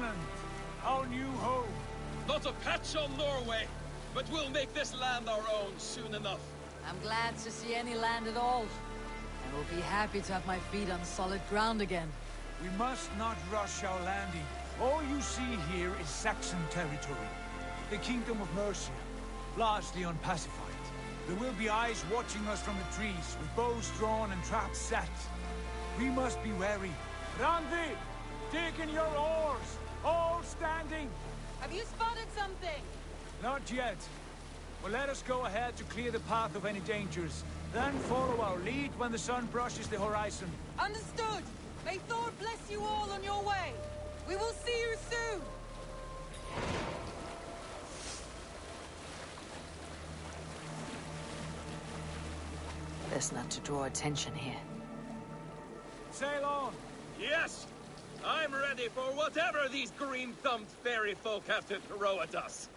Greenland, our new home. Not a patch on Norway, but we'll make this land our own soon enough. I'm glad to see any land at all. I will be happy to have my feet on solid ground again. We must not rush our landing. All you see here is Saxon territory. The Kingdom of Mercia, largely unpacified. There will be eyes watching us from the trees, with bows drawn and traps set. We must be wary. Randi! Dig in your oars! All standing! Have you spotted something? Not yet. But let us go ahead to clear the path of any dangers. Then follow our lead when the sun brushes the horizon. Understood! May Thor bless you all on your way! We will see you soon! Best not to draw attention here. Sail on! Yes! I'm ready for whatever these green-thumbed fairy folk have to throw at us.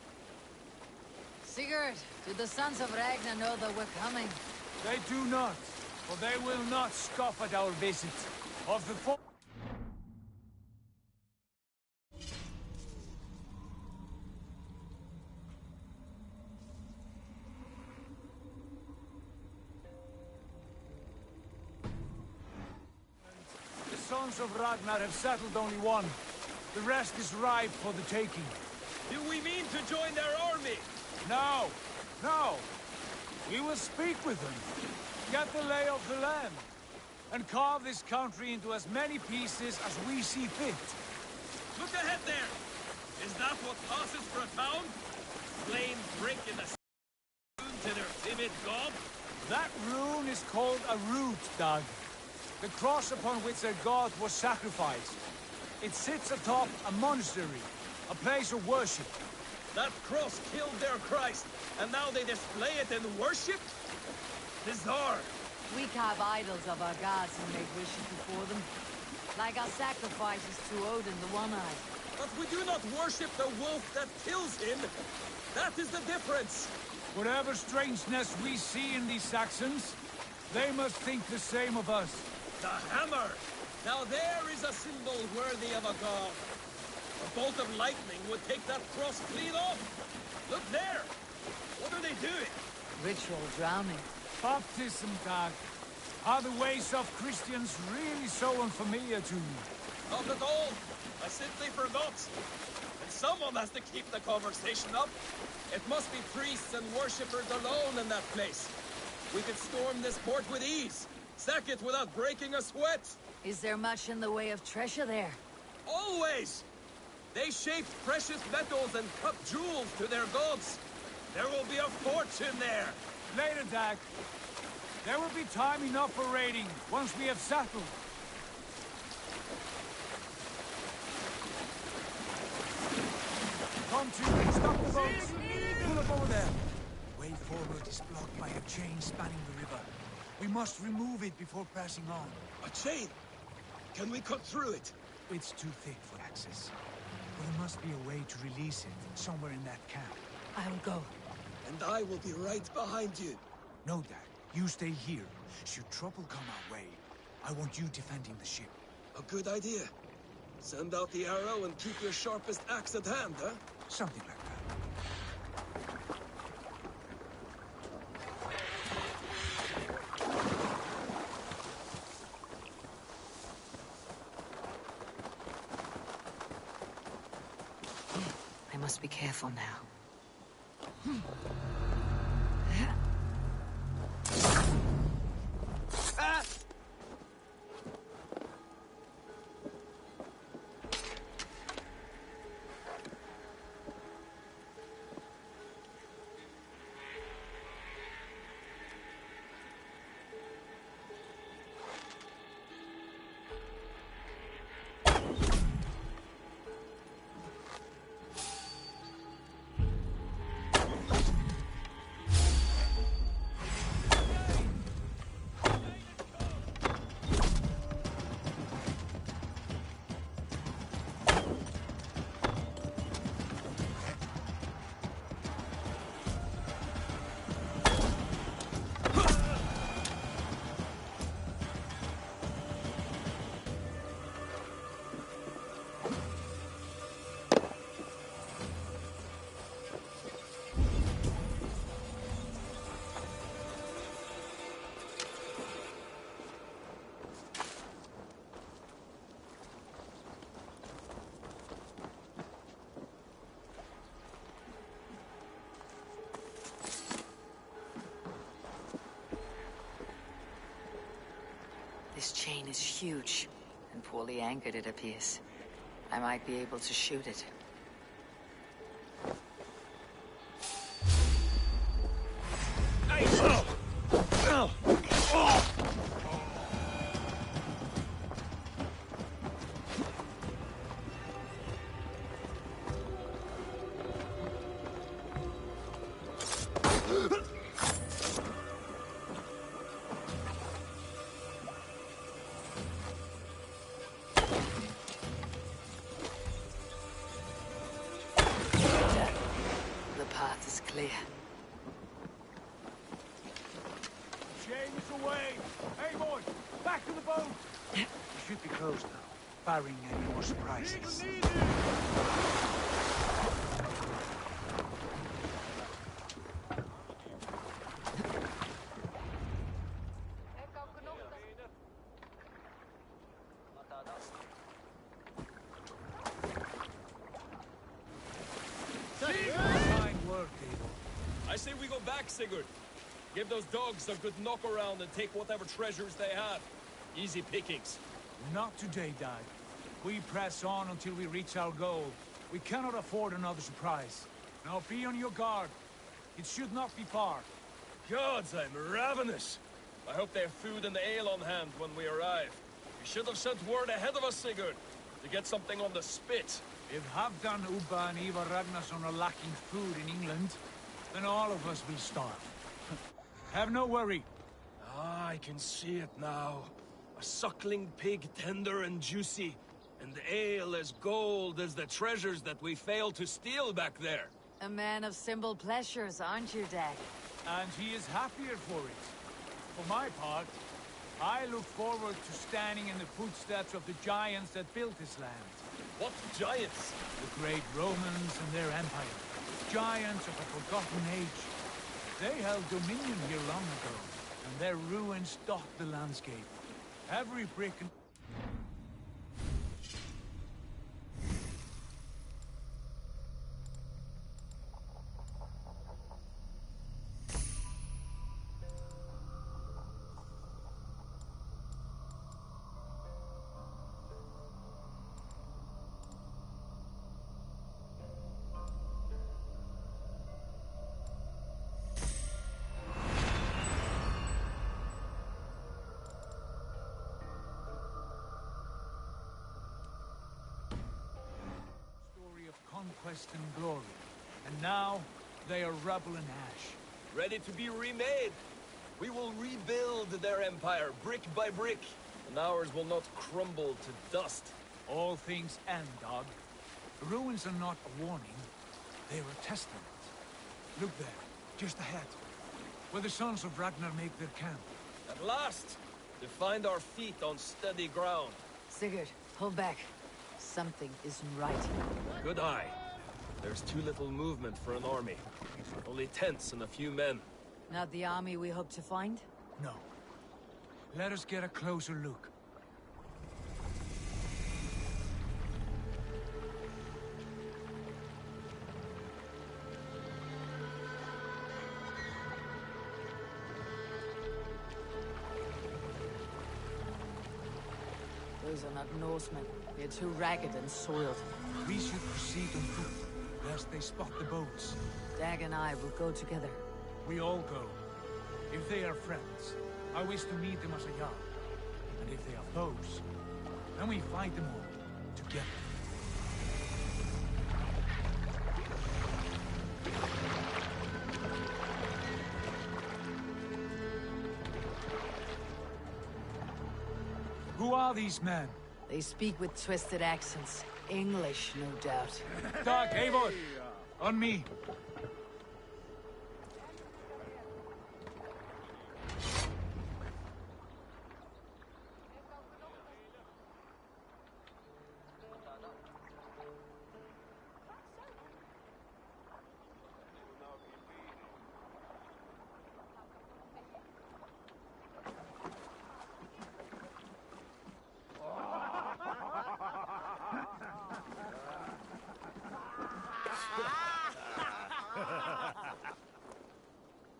Sigurd, do the sons of Ragnar know that we're coming? They do not, for they will not scoff at our visit. Of the four... The sons of Ragnar have settled only one. The rest is ripe for the taking. Do we mean to join their army? No! No! We will speak with them, get the lay of the land, and carve this country into as many pieces as we see fit. Look ahead there! Is that what passes for a town? Flames break in the to their timid god? That rune is called a root, Doug. The cross upon which their god was sacrificed. It sits atop a monastery, a place of worship. That cross killed their Christ, and now they display it in worship? Bizarre. We carve idols of our gods and make wishes before them. Like our sacrifices to Odin, the One-Eyed. But we do not worship the wolf that kills him. That is the difference. Whatever strangeness we see in these Saxons, they must think the same of us. The hammer! Now there is a symbol worthy of a god. A bolt of lightning would take that cross clean off. Look there! What are they doing? Ritual drowning. Baptism, Doug. Are the ways of Christians really so unfamiliar to you? Not at all. I simply forgot. And someone has to keep the conversation up. It must be priests and worshippers alone in that place. We could storm this port with ease. Sack it without breaking a sweat. Is there much in the way of treasure there? Always! They shaped precious metals and cut jewels to their gods. There will be a fortune there. Later, Dag. There will be time enough for raiding, once we have settled. Come to, stop the boats. Pull up over there. Way forward is blocked by a chain spanning the river. We must remove it before passing on. A chain? Can we cut through it? It's too thick for access. But there must be a way to release it, somewhere in that camp. I will go. And I will be right behind you. No, Dad. You stay here. Should trouble come our way, I want you defending the ship. A good idea. Send out the arrow and keep your sharpest axe at hand, huh? Something like that. I must be careful now. is huge, and poorly anchored it appears. I might be able to shoot it. The path is clear. James away! Hey, boy! Back to the boat! We should be close now, barring any more surprises. Fine work, Abel. I say we go back, Sigurd. Give those dogs a good knock around and take whatever treasures they have. Easy pickings. Not today, Dad. We press on until we reach our goal. We cannot afford another surprise. Now be on your guard. It should not be far. Gods, I'm ravenous. I hope they have food and ale on hand when we arrive. We should have sent word ahead of us, Sigurd, to get something on the spit. If Halfdan, Ubba and Ivar Ragnarsson are lacking food in England, then all of us will starve. Have no worry. Ah, I can see it now. A suckling pig, tender and juicy, and ale as gold as the treasures that we failed to steal back there. A man of simple pleasures, aren't you, Dag? And he is happier for it. For my part, I look forward to standing in the footsteps of the giants that built this land. What giants? The great Romans and their empire. Giants of a forgotten age. They held dominion here long ago, and their ruins dot the landscape. Every brick and... conquest and glory. And now, they are rubble and ash. Ready to be remade. We will rebuild their empire, brick by brick, and ours will not crumble to dust. All things end, Dog. The ruins are not a warning. They are a testament. Look there, just ahead, where the sons of Ragnar make their camp. At last, to find our feet on steady ground. Sigurd, hold back. Something isn't right. Good eye. There's too little movement for an army. Only tents and a few men. Not the army we hope to find? No. Let us get a closer look. Those are not Norsemen. They're too ragged and soiled. We should proceed on foot, lest they spot the boats. Dag and I will go together. We all go. If they are friends, I wish to meet them as a yard. And if they are foes, then we fight them all, together. Who are these men? They speak with twisted accents. English, no doubt. Dag, Eivor! On me!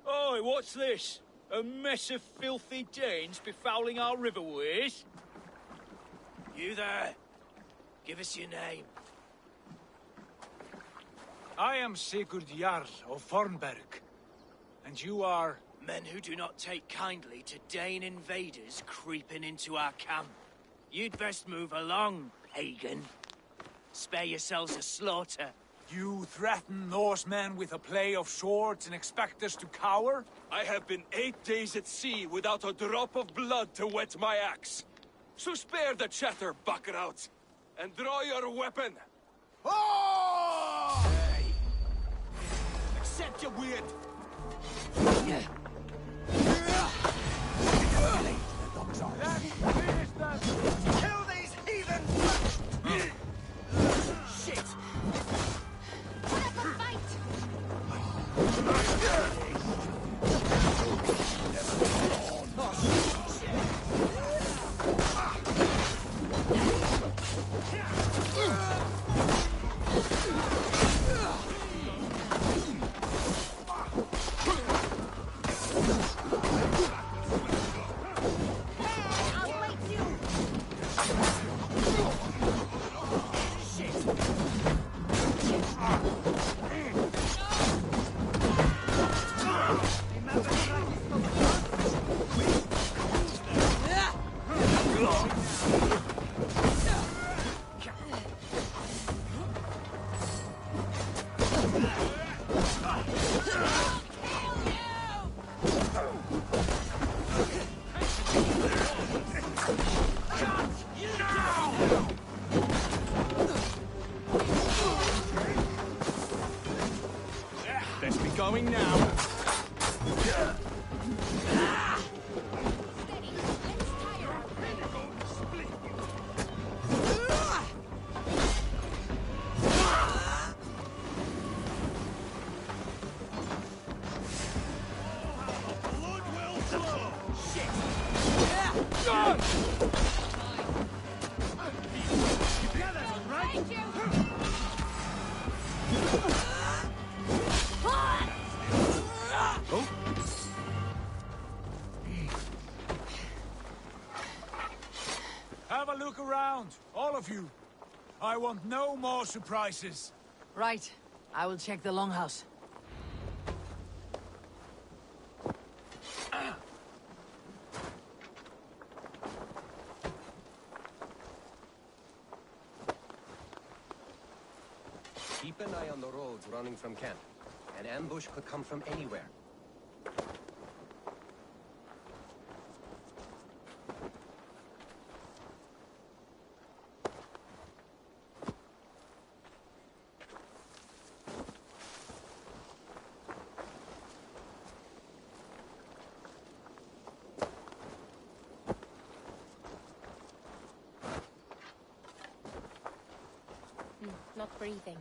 Oi, what's this? A mess of filthy Danes befouling our riverways? You there? Give us your name. I am Sigurd Jarl of Fornberg. And you are... Men who do not take kindly to Dane invaders creeping into our camp. You'd best move along, pagan. Spare yourselves a slaughter. You threaten Norsemen with a play of swords and expect us to cower? I have been 8 days at sea without a drop of blood to wet my axe. So spare the chatter, buckerouts, and draw your weapon. Oh! Hey. Accept your weird. Let's finish them! Kill these heathens! Shit! Put up a fight! Let's be going now. Have a look around, all of you. I want no more surprises. Right. I will check the longhouse. Keep an eye on the roads running from camp. An ambush could come from anywhere. Not breathing.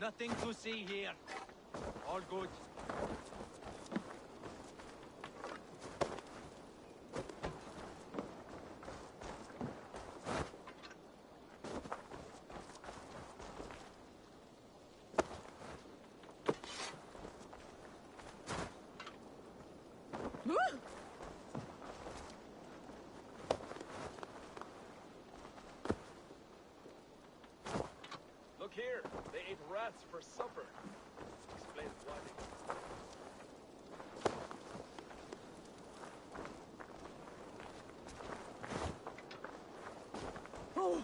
Nothing to see here. All good. Look here, they ate rats for supper. Explains why they... Oh!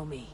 know me.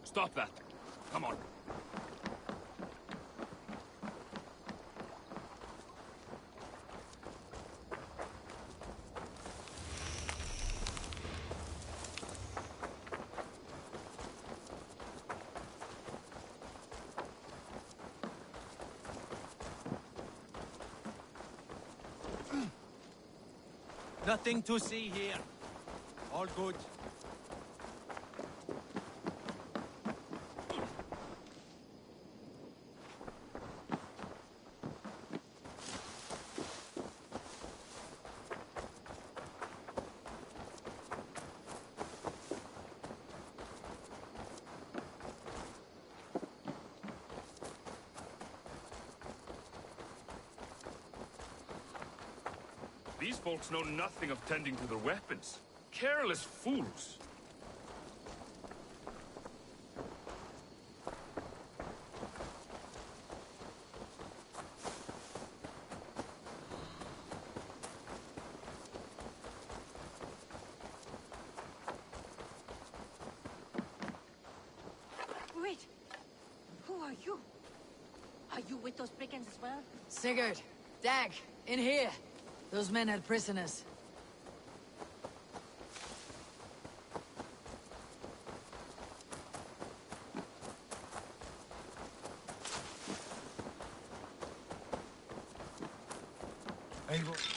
Stop that. Come on. Nothing to see here. All good. These folks know nothing of tending to their weapons. Careless fools. Wait! Who are you? Are you with those brigands as well? Sigurd, Dag, in here. Those men had prisoners. Eivor.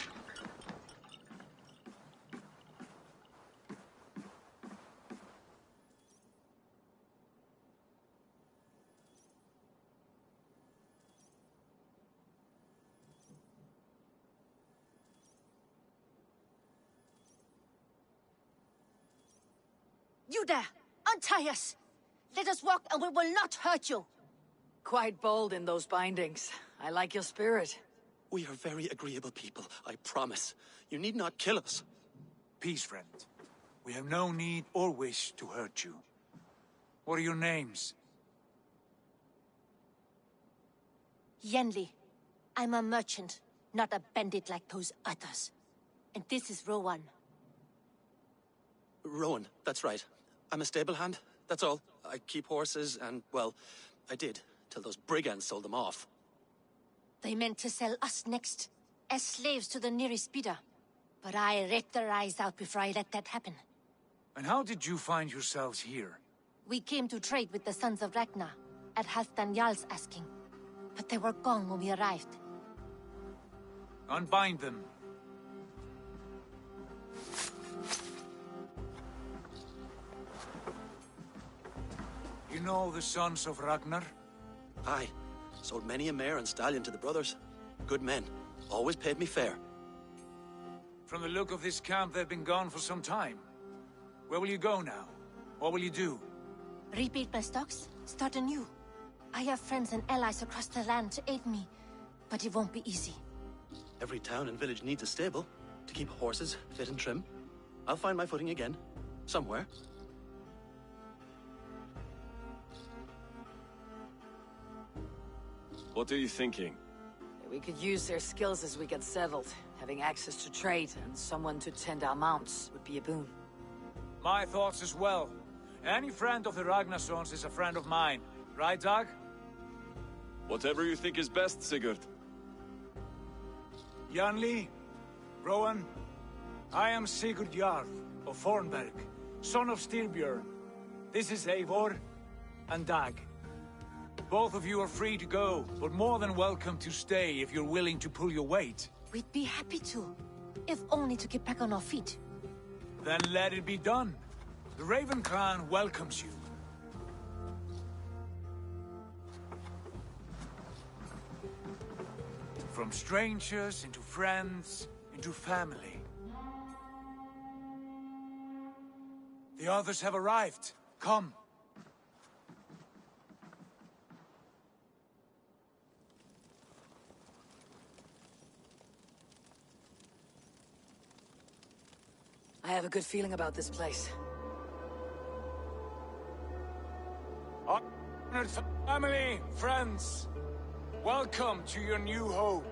You there! Untie us! Let us walk and we will not hurt you! Quite bold in those bindings. I like your spirit. We are very agreeable people, I promise. You need not kill us. Peace, friend. We have no need or wish to hurt you. What are your names? Yenli. I'm a merchant, not a bandit like those others. And this is Rowan. Rowan, that's right. I'm a stable hand, that's all. I keep horses and, well, I did, till those brigands sold them off. They meant to sell us next, as slaves to the nearest bidder. But I ripped their eyes out before I let that happen. And how did you find yourselves here? We came to trade with the Sons of Ragnar, at Halfdan Jarl's asking. But they were gone when we arrived. Unbind them. You know the Sons of Ragnar? Aye. Sold many a mare and stallion to the brothers. Good men. Always paid me fair. From the look of this camp, they've been gone for some time. Where will you go now? What will you do? Rebuild my stocks, start anew. I have friends and allies across the land to aid me, but it won't be easy. Every town and village needs a stable to keep horses fit and trim. I'll find my footing again. Somewhere. What are you thinking? We could use their skills as we get settled. Having access to trade and someone to tend our mounts would be a boon. My thoughts as well. Any friend of the Ragnarsons is a friend of mine. Right, Dag? Whatever you think is best, Sigurd. Yanli, Rowan, I am Sigurd Jarl of Fornberg, son of Styrbjörn. This is Eivor and Dag. Both of you are free to go, but more than welcome to stay if you're willing to pull your weight. We'd be happy to, if only to get back on our feet. Then let it be done. The Raven clan welcomes you. From strangers into friends, into family. The others have arrived. Come. I have a good feeling about this place. Honored family, friends, welcome to your new home.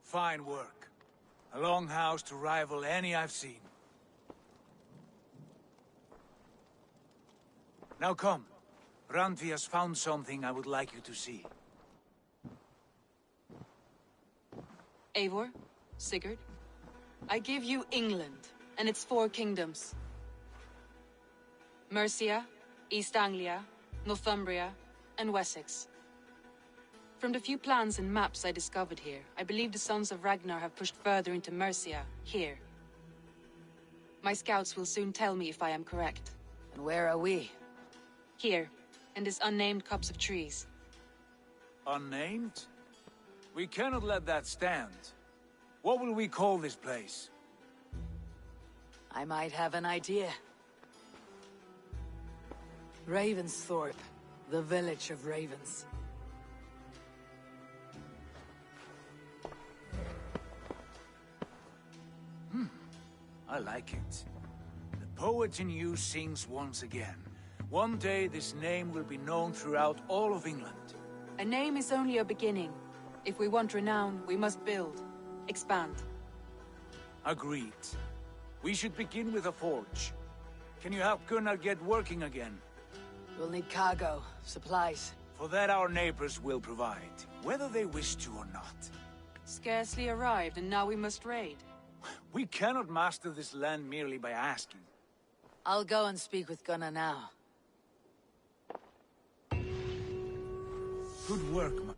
Fine work. A longhouse to rival any I've seen. Now come. Randvi has found something I would like you to see. Eivor, Sigurd, I give you England and its 4 kingdoms. Mercia, East Anglia, Northumbria, and Wessex. From the few plans and maps I discovered here, I believe the Sons of Ragnar have pushed further into Mercia, here. My scouts will soon tell me if I am correct. And where are we? Here, in this unnamed copse of trees. Unnamed? We cannot let that stand. What will we call this place? I might have an idea. Ravensthorpe, the village of ravens. I like it. The poet in you sings once again. One day this name will be known throughout all of England. A name is only a beginning. If we want renown, we must build, expand. Agreed. We should begin with a forge. Can you help Gunnar get working again? We'll need cargo, supplies. For that our neighbors will provide, whether they wish to or not. Scarcely arrived, and now we must raid. We cannot master this land merely by asking. I'll go and speak with Gunnar now. Good work, man.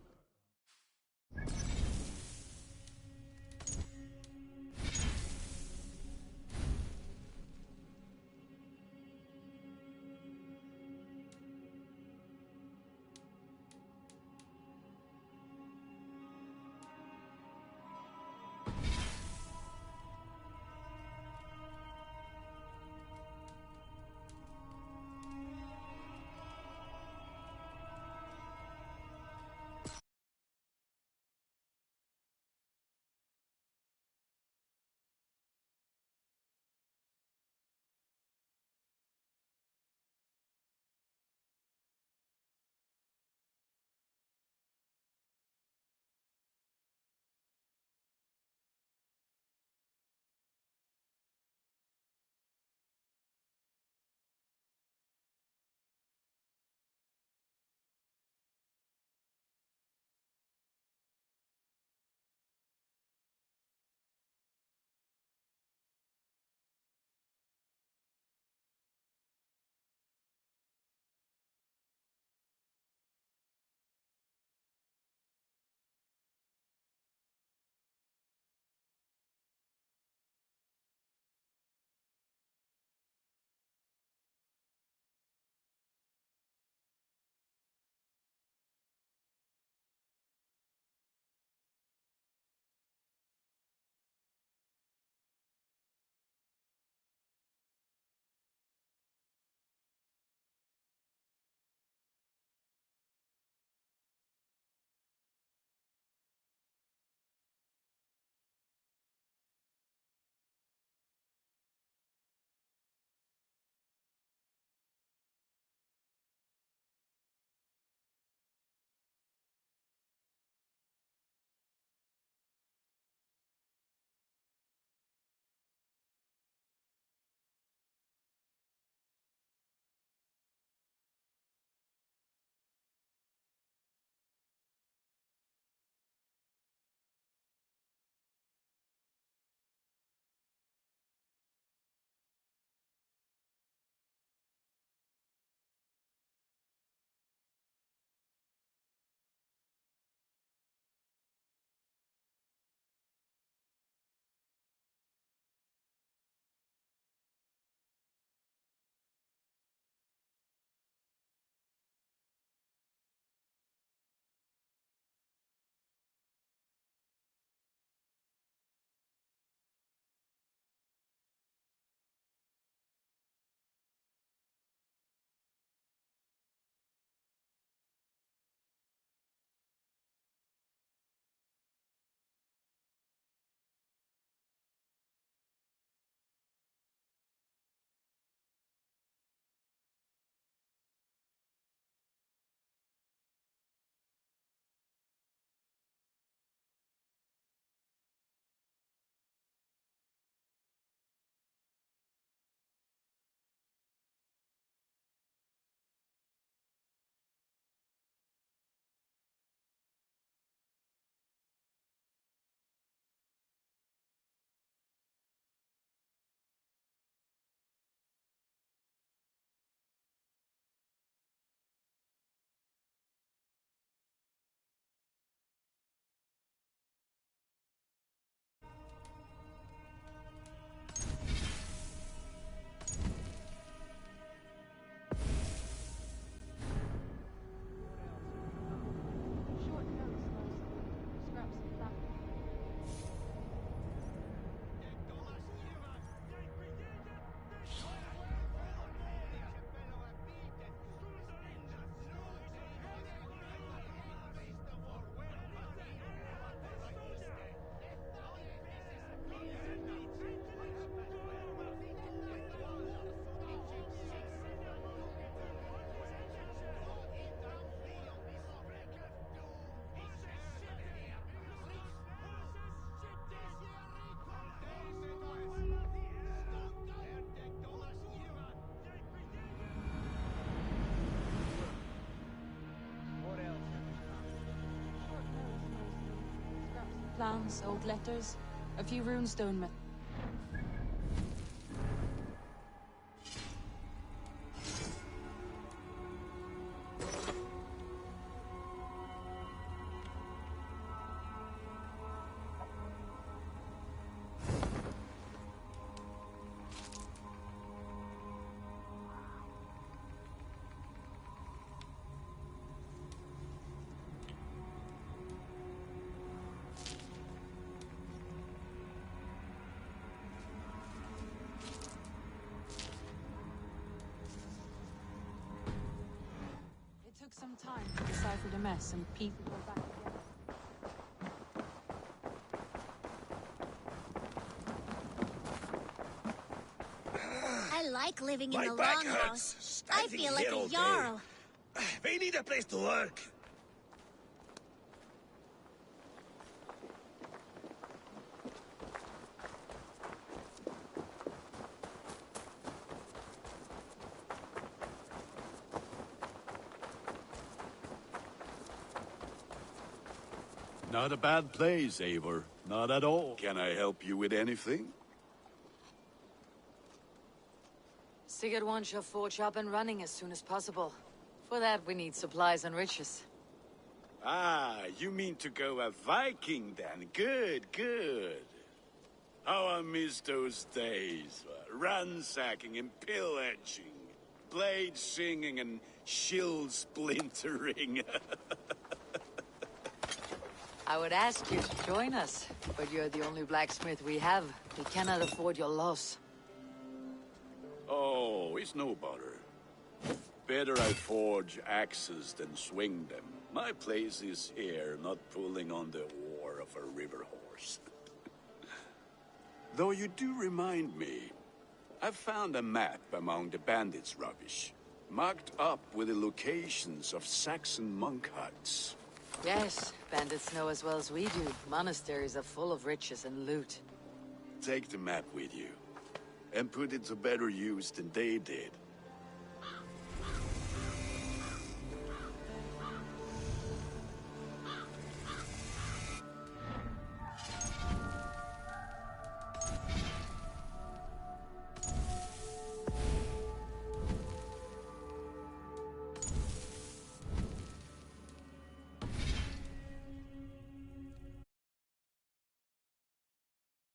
plans, old letters, a few runestone. It took some time to decipher the mess and piece it all back together. I like living in My the back longhouse. hurts. I Standing feel like here a all day. jarl. We need a place to work. Not a bad place, Eivor. Not at all. Can I help you with anything? Sigurd wants your forge up and running as soon as possible. For that, we need supplies and riches. Ah, you mean to go a Viking then? Good, good. How I miss those days. Ransacking and pillaging. Blade singing and shield splintering. I would ask you to join us, but you're the only blacksmith we have. We cannot afford your loss. Oh, it's no bother. Better I forge axes than swing them. My place is here, not pulling on the oar of a river horse. Though you do remind me, I found a map among the bandits' rubbish, marked up with the locations of Saxon monk huts. Yes, bandits know as well as we do. Monasteries are full of riches and loot. Take the map with you, and put it to better use than they did.